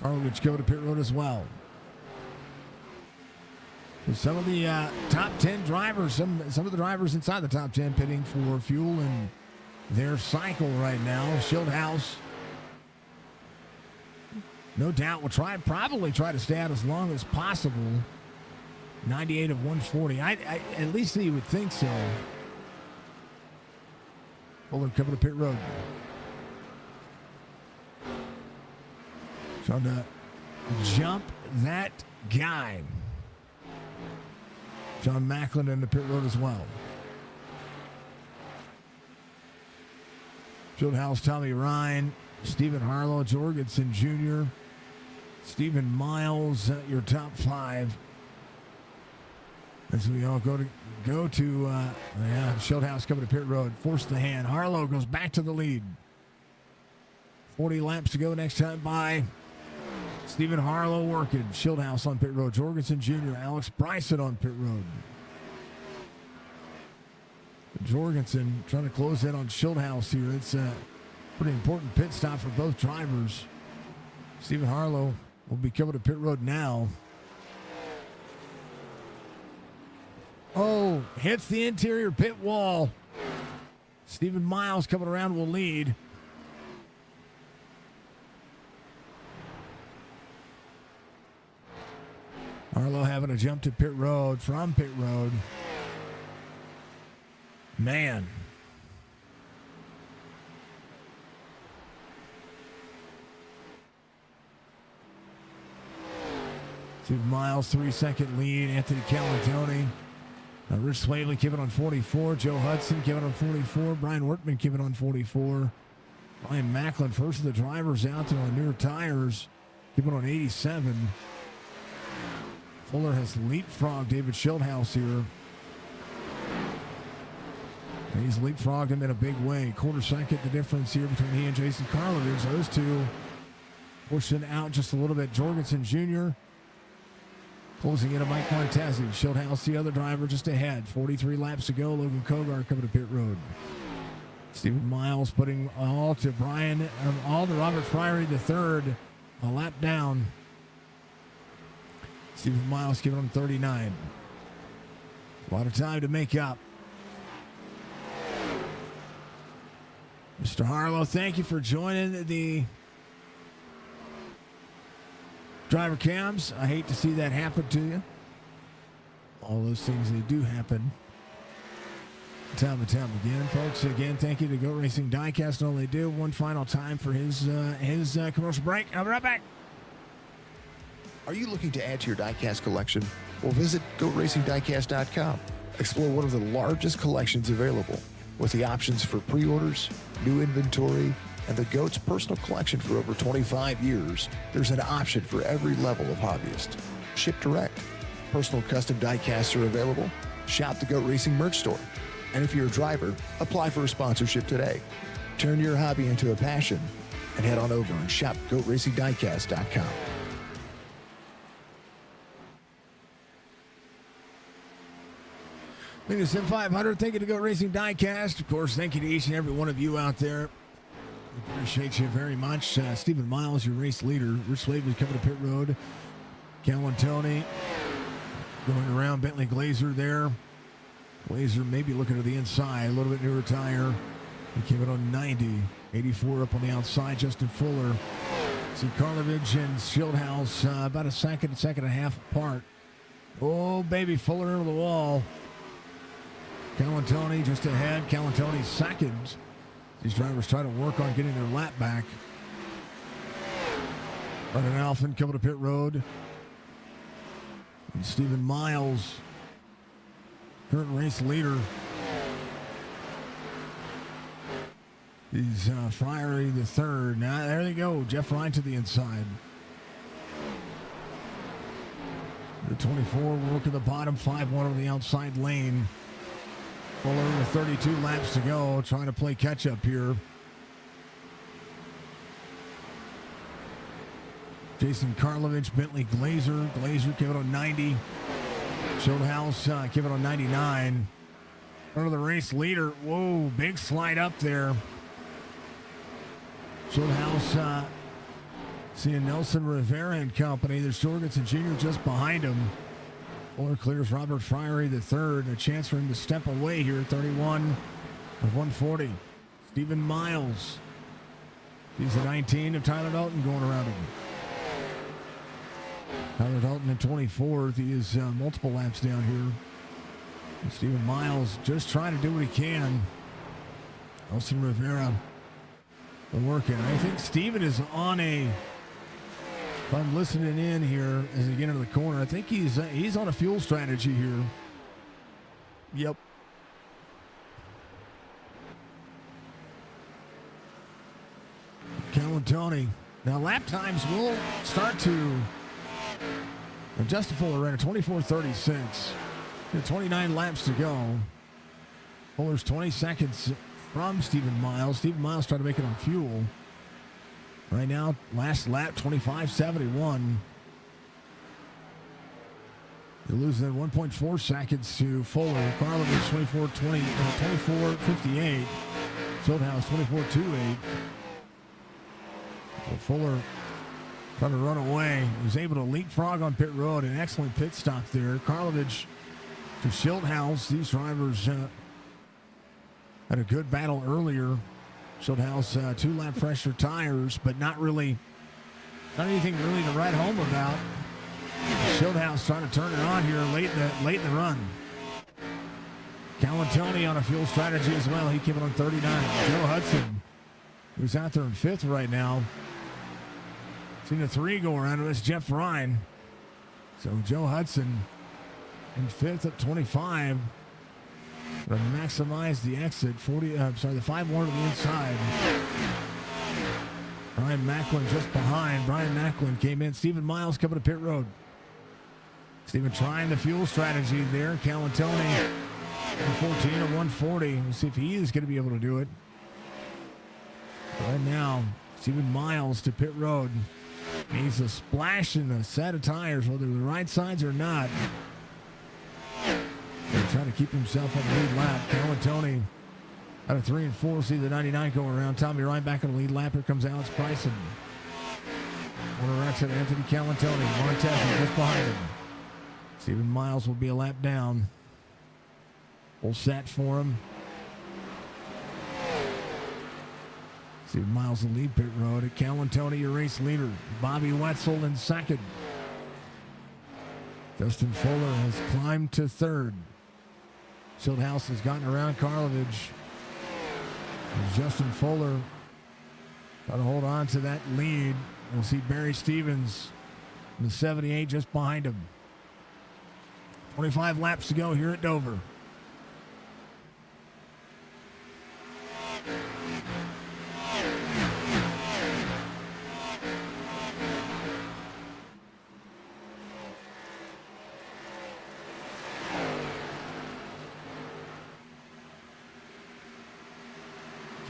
Karlovich go to pit road as well. So some of the top 10 drivers, some of the drivers inside the top 10 pitting for fuel in their cycle right now. Schulthouse, no doubt, will probably try to stay out as long as possible. 98 of 140. I at least you would think so. Fuller coming to pit road. Trying to jump that guy. John Macklin in the pit road as well. Fieldhouse, Tommy Ryan, Stephen Harlow, Jorgensen Jr., Stephen Miles, your top 5. As we all go to Fieldhouse coming to pit road. Force the hand. Harlow goes back to the lead. 40 laps to go next time by. Stephen Harlow working. Fieldhouse on pit road. Jorgensen Jr., Alex Bryson on pit road. Jorgensen trying to close in on Schildhouse here. It's a pretty important pit stop for both drivers. Stephen Harlow will be coming to pit road now. Oh, hits the interior pit wall. Stephen Miles coming around will lead. Harlow having a jump to pit road from pit road. Man. Stephen Miles, 3-second lead. Anthony Calantoni. Rich Swavely keeping on 44. Joe Hudson keeping on 44. Brian Workman keeping on 44. Ryan Macklin, first of the drivers out there on newer tires, keeping on 87. Fuller has leapfrogged David Schildhouse here. And he's leapfrogged him in a big way. Quarter second, the difference here between he and Jason Karlovich. Those two pushing out just a little bit. Jorgensen Jr. closing in on Mike Martezzi. Schildhouse, the other driver, just ahead. 43 laps to go. Logan Kogar coming to pit road. Stephen Miles putting all to Robert Friery III. A lap down. Stephen Miles giving him 39. A lot of time to make up. Mr. Harlow, thank you for joining the driver cams. I hate to see that happen to you. All those things, they do happen time and time again. Folks, again, thank you to Go Racing Diecast and all they do. One final time for his commercial break. I'll be right back. Are you looking to add to your diecast collection? Well, visit GoRacingDiecast.com. Explore one of the largest collections available with the options for pre-orders, new inventory, and the GOAT's personal collection for over 25 years. There's an option for every level of hobbyist. Ship direct. Personal custom diecasts are available. Shop the GOAT Racing merch store. And if you're a driver, apply for a sponsorship today. Turn your hobby into a passion and head on over and shop GoATRacingDiecast.com. Thank you to SIM500. Thank you to Go Racing Diecast. Of course, thank you to each and every one of you out there. Appreciate you very much. Stephen Miles, your race leader. Rich Slade is coming to pit road. Calantoni going around. Bentley Glazer there. Glazer maybe looking to the inside. A little bit newer tire. He came in on 90. 84 up on the outside. Justin Fuller. See Karlovich and Schildhouse about a second and a half apart. Oh, baby, Fuller into the wall. Calantoni just ahead. Calantoni second. These drivers try to work on getting their lap back. Brendan Alphen coming to pit road. And Stephen Miles, current race leader. He's Friery the third. Now there they go. Jeff Ryan to the inside. The 24 will look at the bottom. 5-1 on the outside lane. Fuller with 32 laps to go, trying to play catch up here. Jason Karlovich, Bentley Glazer. Glazer give it on 90. Schildhouse give it on 99. Front of the race leader. Whoa, big slide up there. Schildhouse seeing Nelson Rivera and company. There's Jorgensen Jr. just behind him. Fuller clears Robert Friery the third. A chance for him to step away here at 31 of 140. Stephen Miles. He's the 19 of Tyler Dalton going around him. Tyler Dalton in 24th. He is multiple laps down here. And Stephen Miles just trying to do what he can. Nelson Rivera working. I think Stephen is on a... If I'm listening in here as we get into the corner, I think he's on a fuel strategy here. Yep. Calantoni. Now lap times will start to Justin Fuller ran a 24:36. 29 laps to go. Fuller's 20 seconds from Stephen Miles. Stephen Miles trying to make it on fuel. Right now, last lap, 25:71. You're losing 1.4 seconds to Fuller. Karlovich, 24:58. Schildhaus, 24:28. So Fuller trying to run away. He was able to leapfrog on pit road. An excellent pit stop there. Karlovich to Schildhaus. These drivers had a good battle earlier. Schildhaus, 2-lap fresher tires, but not anything really to write home about. Schildhaus trying to turn it on here late in the run. Calantoni on a fuel strategy as well. He came in on 39. Joe Hudson, who's out there in 5th right now. Seen a 3 go around. It's Jeff Ryan. So Joe Hudson in 5th at 25. To maximize the exit. The 5-1 to the inside. Brian Macklin just behind. Brian Macklin came in. Stephen Miles coming to pit road. Stephen trying the fuel strategy there. Calantoni 14 at 140. We'll see if he is going to be able to do it. Right now, Stephen Miles to pit road. Needs a splash in a set of tires, whether the right sides or not. They're trying to keep himself on the lead lap. Calantoni out of 3 and 4. See the 99 go around. Tommy Ryan back on the lead lap. Here comes Alex Bryson. Corner exit, Anthony Calantoni. Montez is just behind him. Stephen Miles will be a lap down. Full set for him. Stephen Miles will lead pit road. At Calantoni, your race leader. Bobby Wetzel in 2nd. Justin Fuller has climbed to 3rd. Schildhaus has gotten around Karlovich. Justin Fuller trying to hold on to that lead. We'll see Barry Stevens in the 78 just behind him. 25 laps to go here at Dover.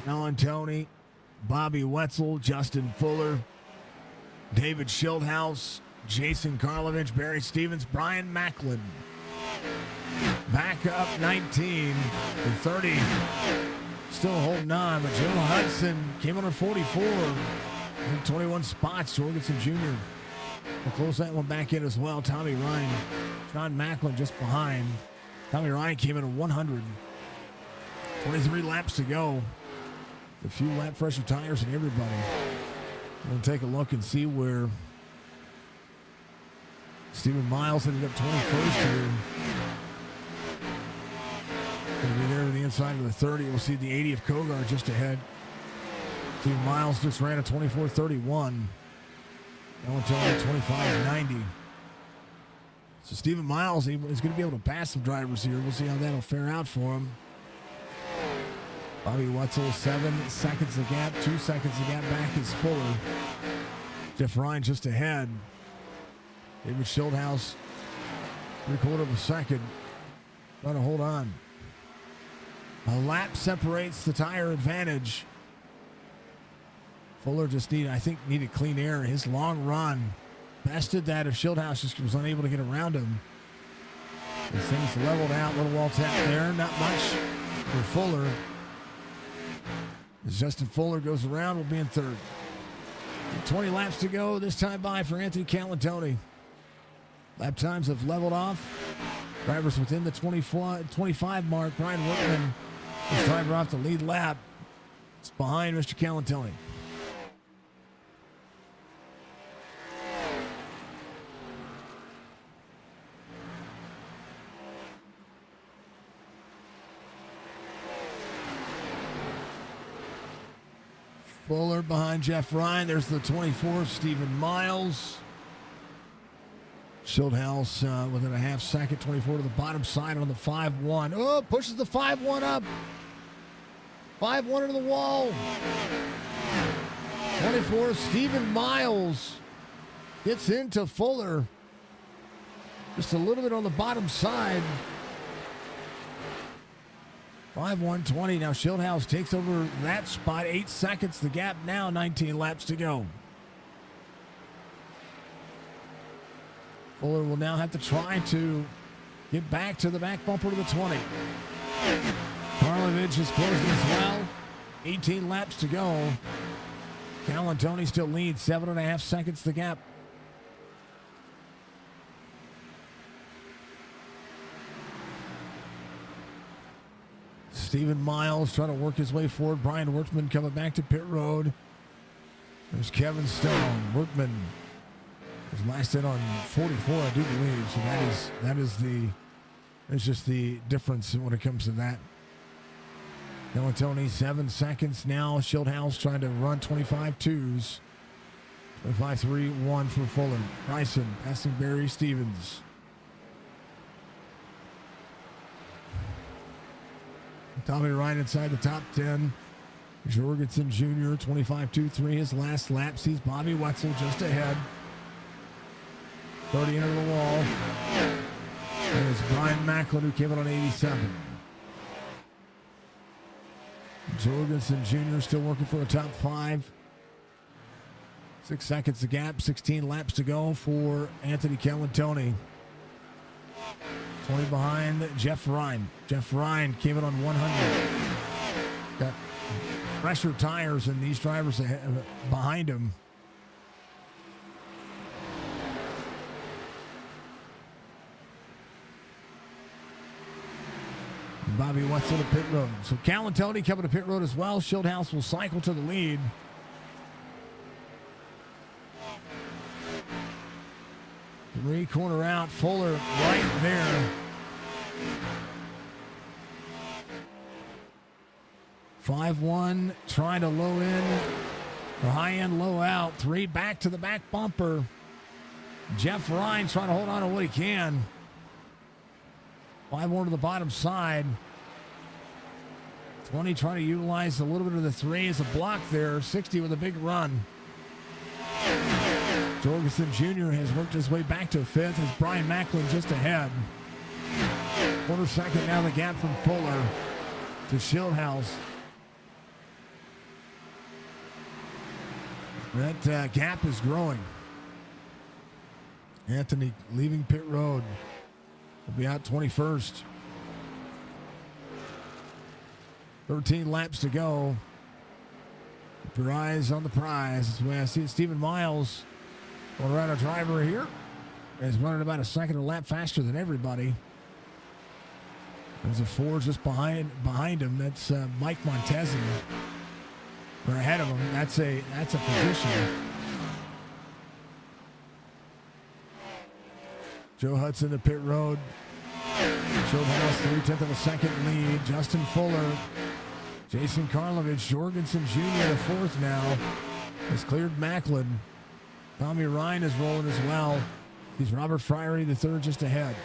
Calantoni, Bobby Wetzel, Justin Fuller, David Schildhaus, Jason Karlovich, Barry Stevens, Brian Macklin. Back up 19 to 30. Still holding on, but Joe Hudson came on 44. In 21 spots. Jorgensen Jr. will close that one back in as well. Tommy Ryan, John Macklin just behind. Tommy Ryan came in at 100. 23 laps to go. A few lap fresher tires and everybody. We'll take a look and see where Stephen Miles ended up 21st here. Going to be there to the inside of the 30. We'll see the 80 of Kogar just ahead. Stephen Miles just ran a 24:31. Until 25:90. So Stephen Miles is going to be able to pass some drivers here. We'll see how that'll fare out for him. Bobby Wetzel, 7 seconds the gap, 2 seconds the gap back is Fuller. Jeff Ryan just ahead. David Schildhaus, 3/4 of a second. Trying to hold on. A lap separates the tire advantage. Fuller just needed clean air. His long run bested that of Schildhaus, just was unable to get around him. This thing's leveled out. Little wall tap there. Not much for Fuller. As Justin Fuller goes around, will be in 3rd. 20 laps to go this time by for Anthony Calantoni. Lap times have leveled off. Drivers within the 25 mark. Brian Workman, his driver off the lead lap. It's behind Mr. Calantoni. Fuller behind Jeff Ryan. There's the 24th, Stephen Miles. Schildhaus within a half second, 24 to the bottom side on the 5-1. Oh, pushes the 5-1 up. 5-1 into the wall. 24, Stephen Miles gets into Fuller. Just a little bit on the bottom side. 5:1:20. Now Schildhaus takes over that spot. 8 seconds the gap now. 19 laps to go. Fuller will now have to try to get back to the back bumper to the 20. Karlovich is closing as well. 18 laps to go. Calantoni still leads. 7.5 seconds the gap. Stephen Miles trying to work his way forward. Brian Workman coming back to pit road. There's Kevin Stone. Workman was last in on 44, I do believe. So that's just the difference when it comes to that. Calantoni 7 seconds now. Schildhaus trying to run 25.2s. 25.31 for Fuller. Bryson passing Barry Stevens. Tommy Ryan inside the top 10. Jorgensen Jr. 25.23 his last lap. Sees Bobby Wetzel just ahead. 30 into the wall. And it's Brian Macklin who came in on 87. Jorgensen Jr. still working for a top 5. 6 seconds the gap. 16 laps to go for Anthony Calantoni. 20 behind Jeff Ryan. Jeff Ryan came in on 100. Got fresher tires than these drivers behind him. Bobby Wetzel to pit road. So Calantoni coming to pit road as well. Schildhaus will cycle to the lead. Three corner out. Fuller right there. 5-1 trying to low in or high end, low out. 3 back to the back bumper. Jeff Ryan trying to hold on to what he can. 5-1 to the bottom side. 20 trying to utilize a little bit of the 3 as a block there. 60 with a big run. Jorgensen Jr. has worked his way back to 5th as Brian Macklin just ahead. Quarter second now the gap from Fuller to Schildhaus. That gap is growing. Anthony leaving pit road. Will be out 21st. 13 laps to go. Keep your eyes on the prize. That's the way I see it. Stephen Miles going around a driver here. Is running about a second a lap faster than everybody. There's a 4 just behind him. That's Mike Montesi. We're ahead of him. That's a position. Joe Hudson to pit road. Schildhaus 0.3 of a second lead. Justin Fuller. Jason Karlovich. Jorgensen Jr. the 4th now. Has cleared Macklin. Tommy Ryan is rolling as well. He's Robert Friery the 3rd just ahead.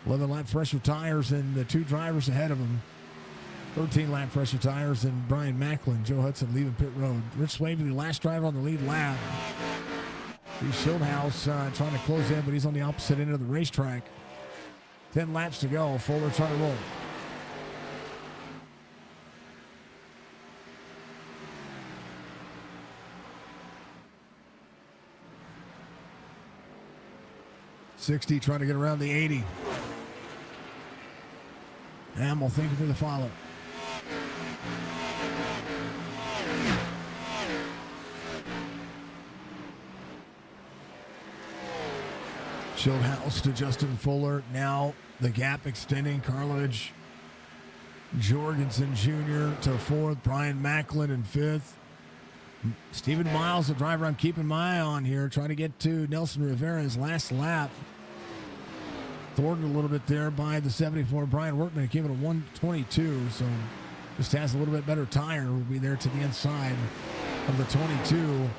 11 lap fresher tires and the 2 drivers ahead of him. 13 lap fresher tires and Brian Macklin. Joe Hudson leaving pit road. Rich Swavely, last driver on the lead lap. Schildhaus trying to close in, but he's on the opposite end of the racetrack. 10 laps to go. Fuller trying to roll. .60 trying to get around the 80. Hamill thinking for the follow. Schildhaus to Justin Fuller. Now the gap extending. Karlovich, Jorgensen Jr. to 4th. Brian Macklin in 5th. Stephen Miles, the driver I'm keeping my eye on here, trying to get to Nelson Rivera's last lap. Thwarted a little bit there by the 74 Brian Workman. He came in a 122, so just has a little bit better tire. Will be there to the inside of the 22.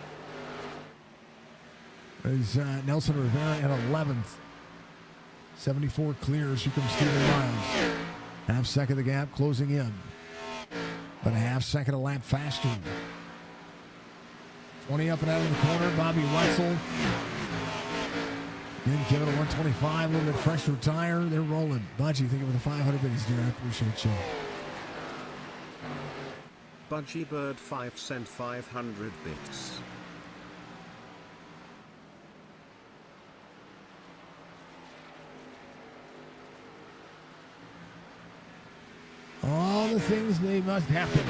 Is Nelson Rivera at 11th. 74 clears. Here comes Stephen Miles. Half second the gap, closing in. but a half second a lap faster. 20 up and out of the corner. Bobby Wetzel. Again, Kevin at 125, a little bit fresher tire. They're rolling. Budgie, thank you for the 500 bits, dear. I appreciate you. Budgie Bird 5 cent 500 bits. All the things they must happen.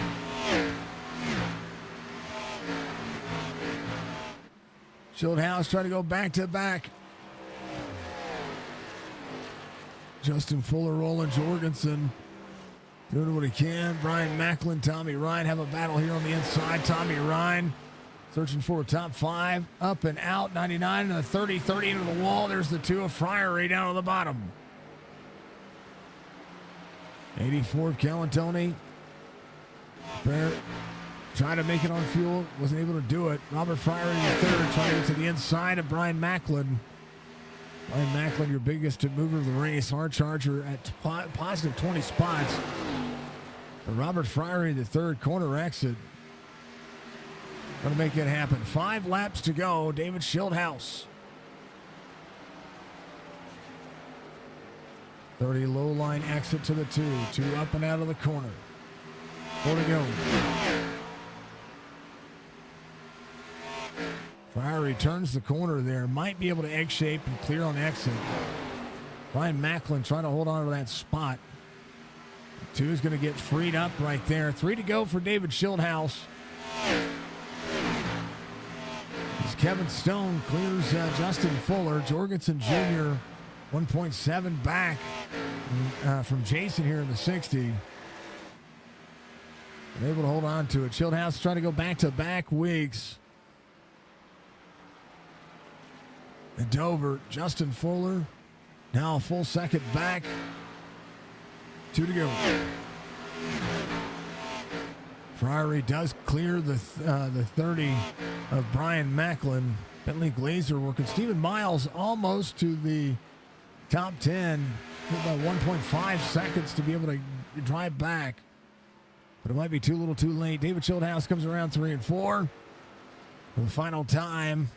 Schildhouse trying to go back to back. Justin Fuller, Roland Jorgensen doing what he can. Brian Macklin, Tommy Ryan have a battle here on the inside. Tommy Ryan searching for a top 5. Up and out. 99 and a 30. 30 into the wall. There's the 2 of Friary down on the bottom. 84 of Calantoni. Trying to make it on fuel. Wasn't able to do it. Robert Friary in the third. Trying to get to the inside of Brian Macklin. Brian Macklin, your biggest mover of the race. Hard charger at positive 20 spots. But Robert Friary, the third corner exit. Going to make it happen. 5 laps to go. David Schildhouse. 30 low line exit to the 2. 2 up and out of the corner. 4 to go. Friary turns the corner there. Might be able to egg shape and clear on exit. Brian Macklin trying to hold on to that spot. 2 is going to get freed up right there. 3 to go for David Schildhouse. As Kevin Stone clears Justin Fuller. Jorgensen Jr. 1.7 back from Jason here in the 60. Been able to hold on to it. Schildhouse trying to go back-to-back weeks. At Dover, Justin Fuller now a full second back. 2 to go. Friary does clear the 30 of Brian Macklin. Bentley Glazer working. Stephen Miles almost to the top 10. About 1.5 seconds to be able to drive back. But it might be too little too late. David Schildhouse comes around 3 and 4. For the final time.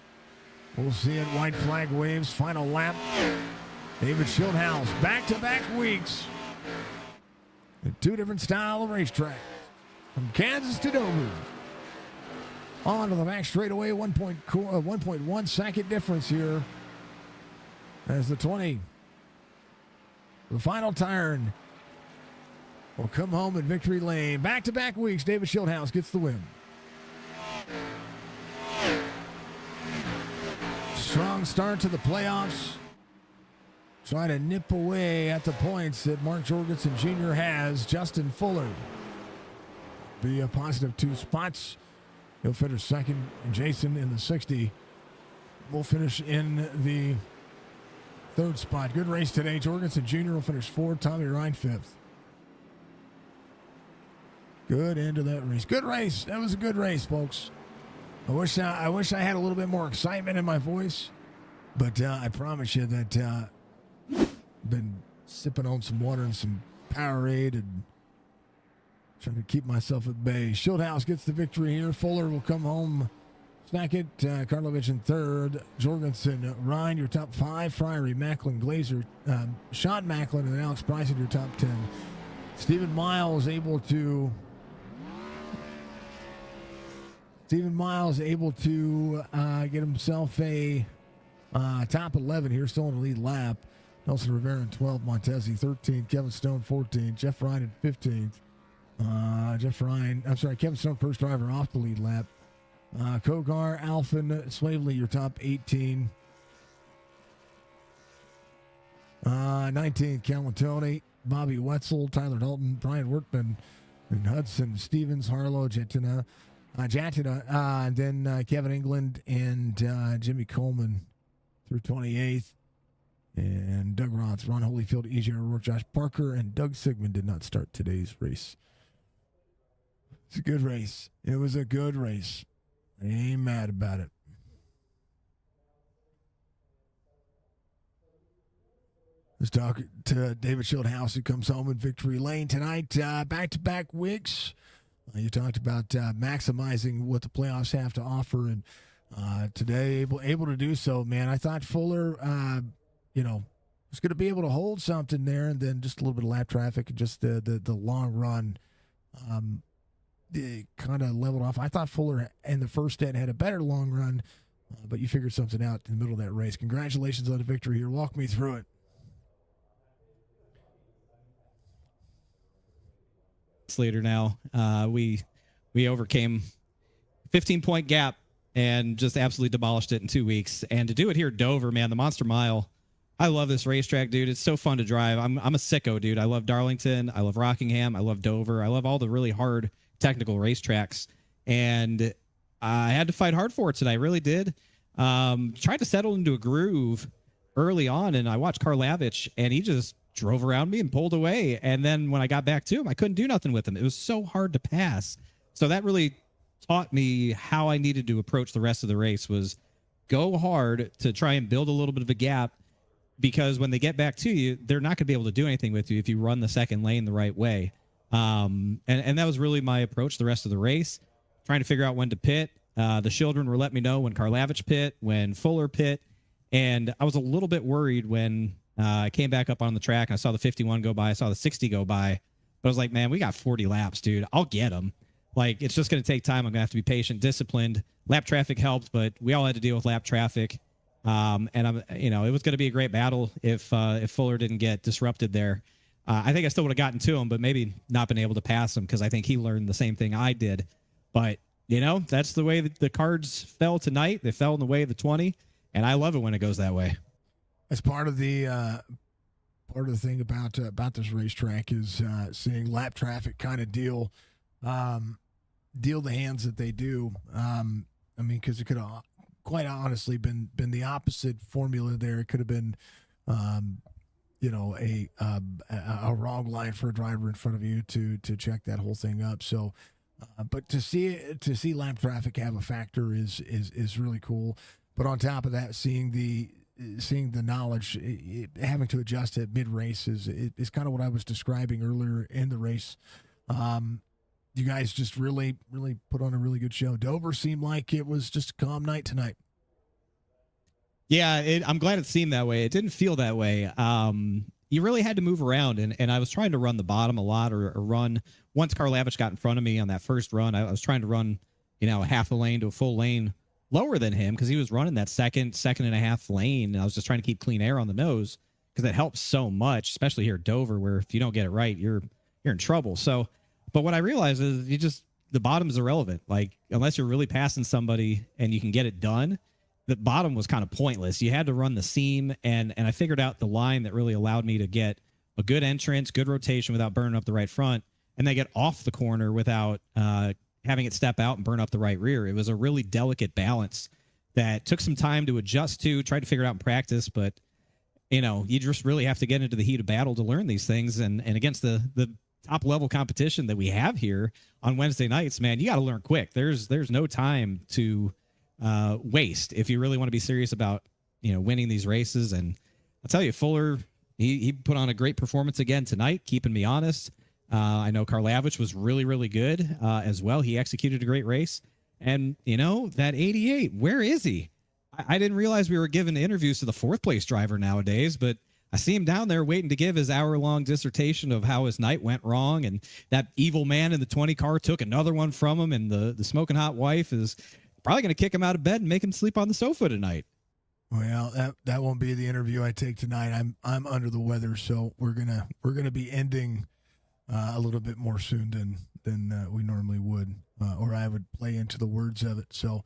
We'll see it. White flag waves. Final lap. David Schildhouse. Back-to-back weeks. In 2 different style of racetrack. From Kansas to Dover. On to the back straightaway. 1.1 second difference here. As the 20. The final turn. Will come home in victory lane. Back-to-back weeks. David Schildhouse gets the win. Strong start to the playoffs. Trying to nip away at the points that Mark Jorgensen Jr. has. Justin Fuller. Be a positive 2 spots. He'll finish second. And Jason in the 60 will finish in the 3rd spot. Good race today. Jorgensen Jr. will finish 4th. Tommy Ryan 5th. Good end of that race. Good race. That was a good race, folks. I wish I had a little bit more excitement in my voice, but I promise you that been sipping on some water and some Powerade and trying to keep myself at bay. Schildhouse gets the victory here. Fuller will come home second. Karlovich in 3rd. Jorgensen, Ryan, your top 5. Friary, Macklin, Glazer, Sean Macklin, and then Alex Bryson, your top 10. Stephen Miles able to get himself a top 11 here, still in the lead lap. Nelson Rivera in 12th, Montesi 13th, Kevin Stone 14th, Jeff Ryan in 15th. Kevin Stone first driver off the lead lap. Kogar, Alphin, Swavely, your top 18. 19th, Calantoni, Bobby Wetzel, Tyler Dalton, Brian Workman, and Hudson, Stevens, Harlow, Jatina, and then Kevin England and Jimmy Coleman through 28th. And Doug Roth, Ron Holyfield, E.J. O'Rourke, Josh Parker, and Doug Sigmund did not start today's race. It's a good race. It was a good race. I ain't mad about it. Let's talk to David Schildhouse, who comes home in victory lane tonight. Back-to-back weeks. You talked about maximizing what the playoffs have to offer, and today able to do so, man. I thought Fuller, was going to be able to hold something there, and then just a little bit of lap traffic and just the long run kind of leveled off. I thought Fuller in the first stint had a better long run, but you figured something out in the middle of that race. Congratulations on the victory here. Walk me through it. Later now, we overcame 15-point gap and just absolutely demolished it in 2 weeks. And to do it here at Dover, man, the Monster Mile, I love this racetrack, dude. It's so fun to drive. I'm a sicko, dude. I love Darlington. I love Rockingham. I love Dover. I love all the really hard technical racetracks. And I had to fight hard for it today. I really did. Tried to settle into a groove early on, and I watched Karlavich, and he just drove around me and pulled away. And then when I got back to him, I couldn't do nothing with him. It was so hard to pass. So that really taught me how I needed to approach the rest of the race, was go hard to try and build a little bit of a gap, because when they get back to you, they're not going to be able to do anything with you if you run the second lane the right way. And that was really my approach the rest of the race, trying to figure out when to pit. The children were letting me know when Karlavich pit, when Fuller pit. And I was a little bit worried when I came back up on the track and I saw the 51 go by. I saw the 60 go by. But I was like, man, we got 40 laps, dude. I'll get them. Like, it's just going to take time. I'm going to have to be patient, disciplined. Lap traffic helped, but we all had to deal with lap traffic. And it was going to be a great battle if Fuller didn't get disrupted there. I think I still would have gotten to him, but maybe not been able to pass him, because I think he learned the same thing I did. But, that's the way that the cards fell tonight. They fell in the way of the 20, and I love it when it goes that way. As part of the thing about this racetrack is seeing lap traffic kind of deal the hands that they do. Because it could have quite honestly been the opposite formula there. It could have been, a wrong line for a driver in front of you to check that whole thing up. So, but to see lap traffic have a factor is really cool. But on top of that, seeing the knowledge, having to adjust at mid race is kind of what I was describing earlier in the race. You guys just really, really put on a really good show. Dover seemed like it was just a calm night tonight. Yeah, I'm glad it seemed that way. It didn't feel that way. You really had to move around, and I was trying to run the bottom a lot, or run. Once Karlavich got in front of me on that first run, I was trying to run, a half a lane to a full lane lower than him, because he was running that second and a half lane, and I was just trying to keep clean air on the nose, because it helps so much, especially here at Dover, where if you don't get it right, you're in trouble. So, but what I realized is the bottom is irrelevant. Like, unless you're really passing somebody and you can get it done, the bottom was kind of pointless. You had to run the seam, and I figured out the line that really allowed me to get a good entrance, good rotation without burning up the right front, and then get off the corner without having it step out and burn up the right rear. It was a really delicate balance that took some time to adjust to, tried to figure it out in practice, but you just really have to get into the heat of battle to learn these things. And against the top level competition that we have here on Wednesday nights, man, you got to learn quick. There's no time to waste if you really want to be serious about winning these races. And I'll tell you, Fuller, he put on a great performance again tonight, keeping me honest. I know Karlavich was really, really good as well. He executed a great race. And, that 88, where is he? I didn't realize we were giving interviews to the fourth place driver nowadays, but I see him down there waiting to give his hour-long dissertation of how his night went wrong, and that evil man in the 20 car took another one from him, and the smoking hot wife is probably going to kick him out of bed and make him sleep on the sofa tonight. Well, that won't be the interview I take tonight. I'm under the weather, so we're gonna be ending a little bit more soon than we normally would, or I would play into the words of it. So,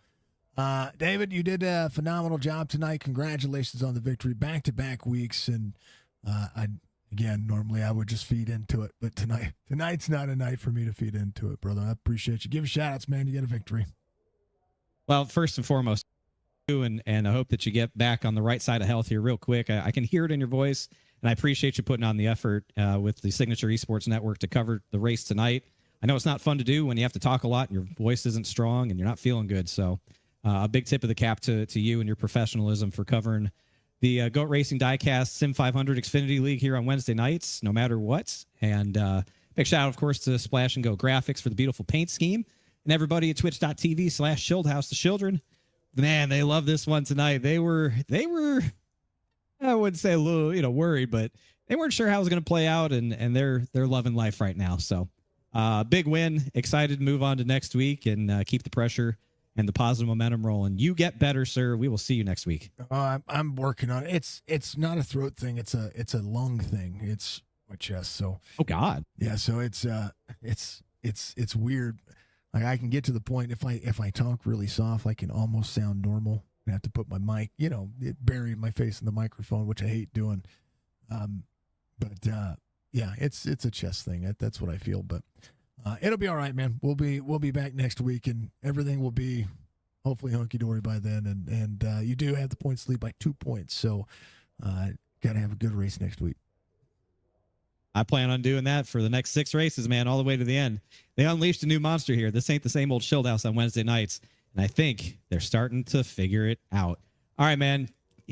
David, you did a phenomenal job tonight. Congratulations on the victory. Back-to-back weeks, and normally I would just feed into it, but tonight's not a night for me to feed into it, brother. I appreciate you. Give shout-outs, man. You get a victory. Well, first and foremost, and I hope that you get back on the right side of health here real quick. I can hear it in your voice, and I appreciate you putting on the effort with the Signature Esports Network to cover the race tonight. I know it's not fun to do when you have to talk a lot and your voice isn't strong and you're not feeling good. So a big tip of the cap to you and your professionalism for covering the GOAT Racing Diecast SIM500 Xfinity League here on Wednesday nights, no matter what. And Big shout out, of course, to Splash and Go Graphics for the beautiful paint scheme, and everybody at twitch.tv/Shieldhouse the Children. Man, they love this one tonight. They were, I wouldn't say a little, worried, but they weren't sure how it was going to play out, and they're loving life right now. So, big win. Excited to move on to next week and keep the pressure and the positive momentum rolling. You get better, sir. We will see you next week. I'm working on it. It's not a throat thing. It's a lung thing. It's my chest. So. Oh God. Yeah. So it's weird. Like I can get to the point if I talk really soft, I can almost sound normal. I have to put my mic, bury my face in the microphone, which I hate doing. Yeah, it's a chest thing. That's what I feel. But it'll be all right, man. We'll be back next week, and everything will be hopefully hunky dory by then. And you do have the points lead by 2 points, so got to have a good race next week. I plan on doing that for the next 6 races, man, all the way to the end. They unleashed a new monster here. This ain't the same old Shield House on Wednesday nights, and I think they're starting to figure it out. All right, man.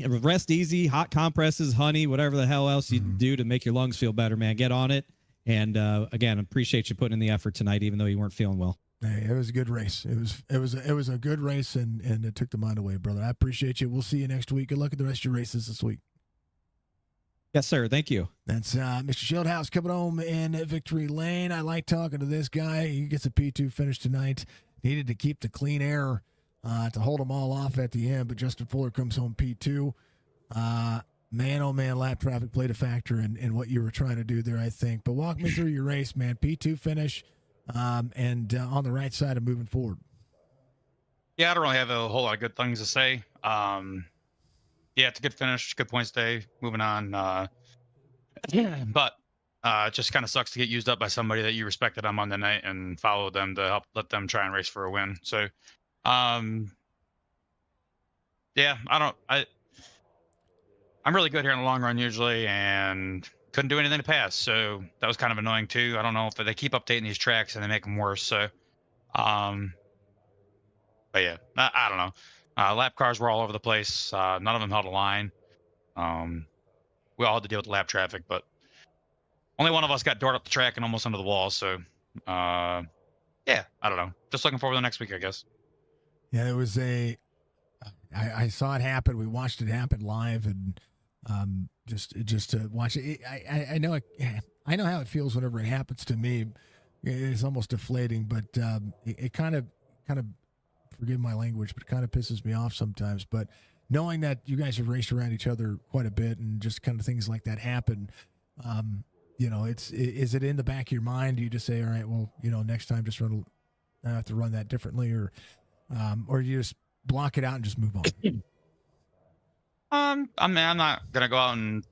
Rest easy, hot compresses, honey, whatever the hell else you do to make your lungs feel better, man. Get on it. And again, appreciate you putting in the effort tonight, even though you weren't feeling well. Hey, it was a good race. It was a good race, and it took the mind away, brother. I appreciate you. We'll see you next week. Good luck at the rest of your races this week. Yes, sir. Thank you. That's Mr. Shieldhouse coming home in victory lane. I like talking to this guy. He gets a P2 finish tonight. Needed to keep the clean air to hold them all off at the end, but Justin Fuller comes home P2. Man, oh man, lap traffic played a factor in what you were trying to do there, I think. But walk me through your race, man. P2 finish, and on the right side of moving forward. Yeah, I don't really have a whole lot of good things to say. Yeah, it's a good finish, good points day. Moving on. But it just kind of sucks to get used up by somebody that you respected on Monday night and followed them to help let them try and race for a win. So, yeah, I'm really good here in the long run usually, and couldn't do anything to pass. So that was kind of annoying too. I don't know if they keep updating these tracks and they make them worse. So, but yeah, I don't know. Lap cars were all over the place. None of them held a line. We all had to deal with lap traffic, but only one of us got doored up the track and almost under the wall. So, yeah, I don't know. Just looking forward to the next week, I guess. Yeah, it was I saw it happen. We watched it happen live, and just to watch it. I know how it feels whenever it happens to me. It's almost deflating, but it kind of forgive my language, but it kind of pisses me off sometimes. But knowing that you guys have raced around each other quite a bit, and just kind of things like that happen, is it in the back of your mind? Do you just say, all right, well, next time just have to run that differently, or you just block it out and just move on? I mean, I'm not gonna go out and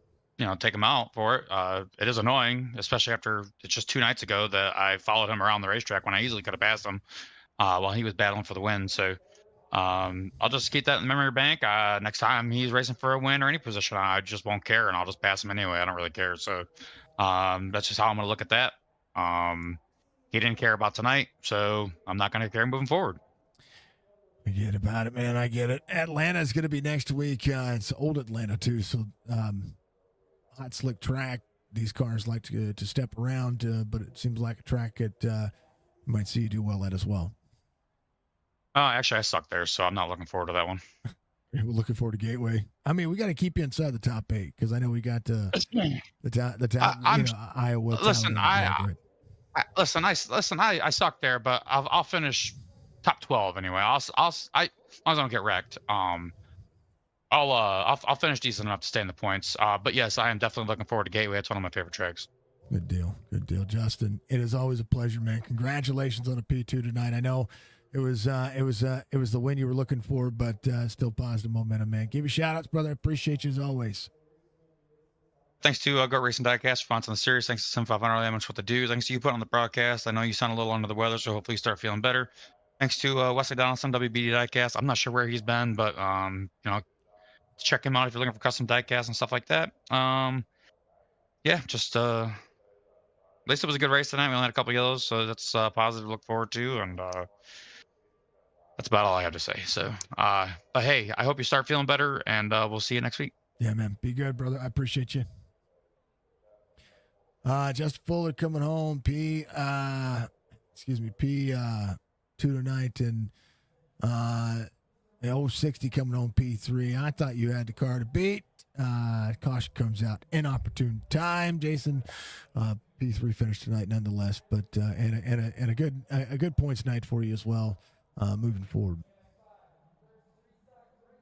take him out for it. It is annoying, especially after it's just 2 nights ago that I followed him around the racetrack when I easily could have passed him while he was battling for the win. So I'll just keep that in the memory bank. Next time he's racing for a win or any position, I just won't care, and I'll just pass him anyway. I don't really care. So that's just how I'm gonna look at that. He didn't care about tonight, so I'm not gonna care moving forward. Forget about it, man. I get it. Atlanta's going to be next week. It's old Atlanta, too. So, hot, slick track. These cars like to step around, but it seems like a track that you might see you do well at as well. Actually, I suck there, so I'm not looking forward to that one. We're looking forward to Gateway. I mean, we got to keep you inside the top 8 because I know we got the top Iowa. Listen, I suck there, but I'll finish top 12 anyway. As long as I don't get wrecked, I'll finish decent enough to stay in the points. But yes, I am definitely looking forward to Gateway. It's one of my favorite tracks. Good deal, Justin. It is always a pleasure, man. Congratulations on a P2 tonight. I know it was the win you were looking for, but still positive momentum, man. Give you shout outs, brother. I appreciate you as always. Thanks to Go Racing Diecast for sponsoring the series. Thanks to SIM500 that much what to do. Thanks to you put on the broadcast. I know you sound a little under the weather, so hopefully you start feeling better. Thanks to Wesley Donaldson, WBD Diecast. I'm not sure where he's been, but check him out if you're looking for custom diecast and stuff like that. Yeah, just at least it was a good race tonight. We only had a couple yellows, so that's positive to look forward to, and that's about all I have to say. So, but hey, I hope you start feeling better, and we'll see you next week. Yeah, man. Be good, brother. I appreciate you. Justin Fuller coming home, P 2 tonight, and 060 coming home, P3. I thought you had the car to beat. Caution comes out inopportune time. Jason, P3 finished tonight nonetheless, but and a good points night for you as well, moving forward.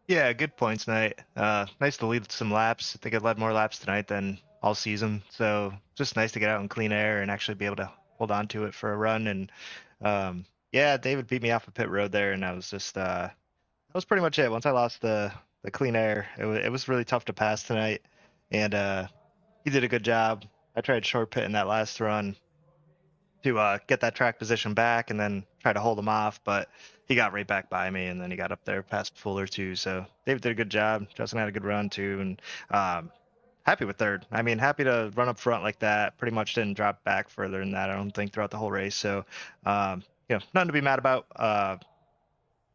Yeah, good points night. Nice to lead some laps. I think I led more laps tonight than all season. So just nice to get out in clean air and actually be able to hold on to it for a run. And yeah, David beat me off a pit road there, and I was just that was pretty much it. Once I lost the clean air, it was really tough to pass tonight, and he did a good job. I tried short pitting that last run to get that track position back and then try to hold him off, but he got right back by me, and then he got up there past Fuller too. So David did a good job. Justin had a good run too, and happy with third. I mean, happy to run up front like that. Pretty much didn't drop back further than that, I don't think, throughout the whole race. So nothing to be mad about. It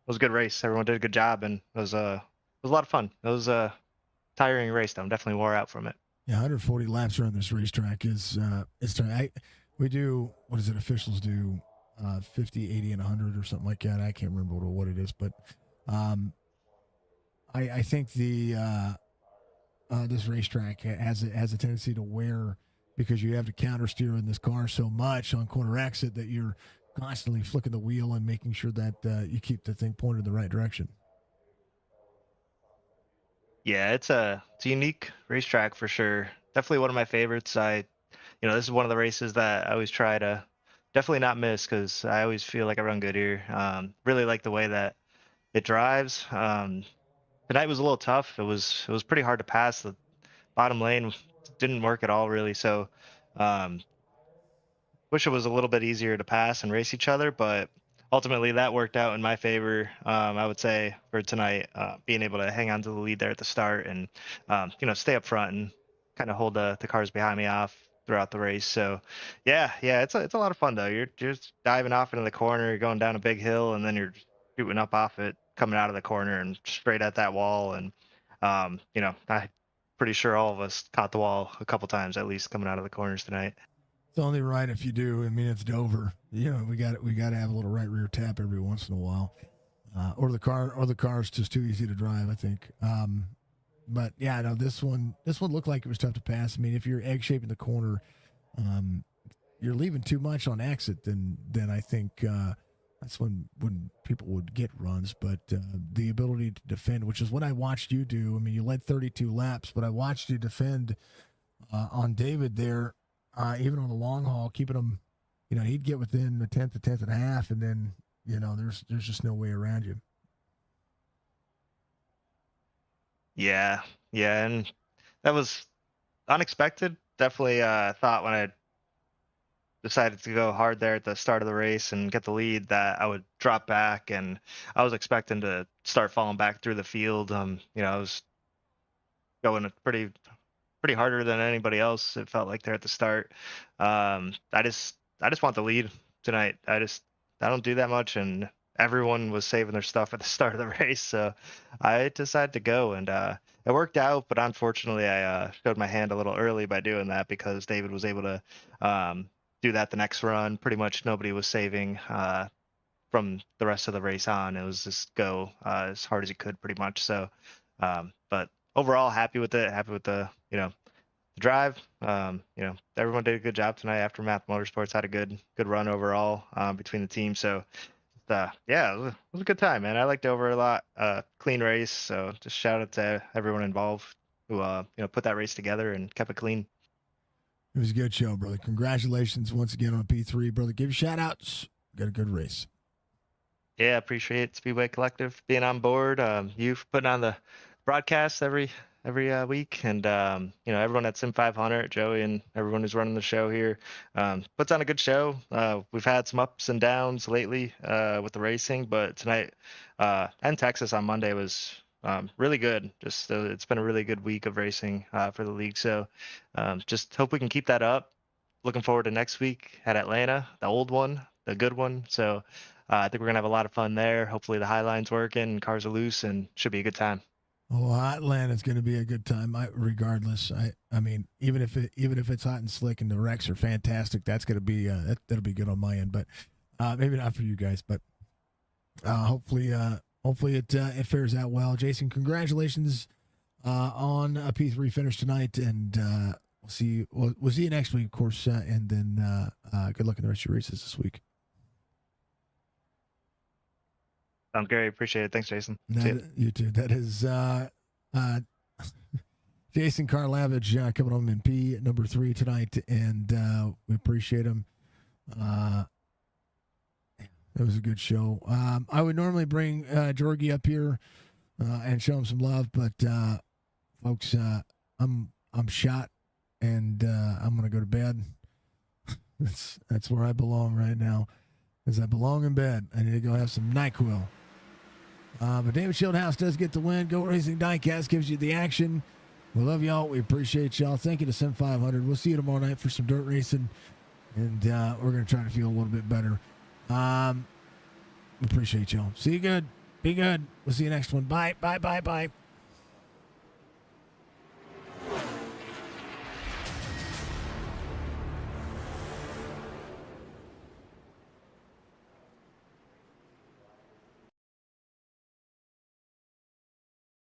was a good race. Everyone did a good job, and it was a lot of fun. It was a tiring race though. I'm definitely wore out from it. Yeah, 140 laps around this racetrack is we do, what does it, officials do 50, 80, and 100 or something like that. I can't remember what it is, but I think the this racetrack has a tendency to wear, because you have to counter steer in this car so much on corner exit that you're constantly flicking the wheel and making sure that you keep the thing pointed in the right direction. Yeah, it's a unique racetrack for sure. Definitely one of my favorites. This is one of the races that I always try to definitely not miss, because I always feel like I run good here. Really like the way that it drives. Tonight was a little tough. It was pretty hard to pass. The bottom lane didn't work at all really. So wish it was a little bit easier to pass and race each other, but ultimately that worked out in my favor. I would say for tonight, being able to hang on to the lead there at the start and stay up front and kind of hold the cars behind me off throughout the race. So yeah, it's a lot of fun though. You're just diving off into the corner, you're going down a big hill, and then you're shooting up off it, coming out of the corner and straight at that wall. And I'm pretty sure all of us caught the wall a couple times at least coming out of the corners tonight. It's only right if you do. I mean, it's Dover. We got to have a little right rear tap every once in a while, or the car's just too easy to drive, I think. But yeah, no, this one looked like it was tough to pass. I mean, if you're egg shaping the corner, you're leaving too much on exit, then I think that's when people would get runs. But the ability to defend, which is what I watched you do. I mean, you led 32 laps, but I watched you defend on David there. Even on the long haul, keeping him, he'd get within a tenth and a half, and then, there's just no way around you. Yeah, and that was unexpected. Definitely thought when I decided to go hard there at the start of the race and get the lead that I would drop back, and I was expecting to start falling back through the field. I was going pretty harder than anybody else. It felt like there at the start. I just want the lead tonight. I don't do that much, and everyone was saving their stuff at the start of the race, so I decided to go, and it worked out. But unfortunately, I showed my hand a little early by doing that, because David was able to do that the next run. Pretty much nobody was saving from the rest of the race on. It was just go as hard as he could, pretty much. So, but overall, happy with it. Happy with the drive. Everyone did a good job tonight. Aftermath Motorsports had a good run overall between the teams. So it was a good time, man. I liked Dover a lot. Clean race. So just shout out to everyone involved who put that race together and kept it clean. It was a good show, brother. Congratulations once again on P3, brother. Give you shout outs. Got a good race. Yeah, appreciate Speedway Collective being on board. You putting on the broadcast every week, and everyone at SIM500, Joey, and everyone who's running the show here puts on a good show. We've had some ups and downs lately with the racing, but tonight and Texas on Monday was really good. Just it's been a really good week of racing for the league. So just hope we can keep that up. Looking forward to next week at Atlanta, the old one, the good one. So I think we're gonna have a lot of fun there. Hopefully the high line's working, cars are loose, and should be a good time. Oh, Atlanta's going to be a good time. Regardless, I mean, even if it's hot and slick and the wrecks are fantastic, that's going to be that'll be good on my end. But maybe not for you guys. But hopefully it fares out well. Jason, congratulations on a P3 finish tonight, and we'll see you next week, of course. And then good luck in the rest of your races this week. Sounds great. Appreciate it. Thanks, Jason. You too. That is Jason Karlavich coming home in P number 3 tonight, and we appreciate him. That was a good show. I would normally bring Jorgie up here and show him some love, but folks, I'm shot, and I'm gonna go to bed. That's where I belong right now, as I belong in bed. I need to go have some NyQuil. But David Shieldhouse does get the win. Go Racing Diecast gives you the action. We love y'all. We appreciate y'all. Thank you to SIM500. We'll see you tomorrow night for some dirt racing, and we're going to try to feel a little bit better. We appreciate y'all. See you good. Be good. We'll see you next one. Bye. Bye. Bye. Bye.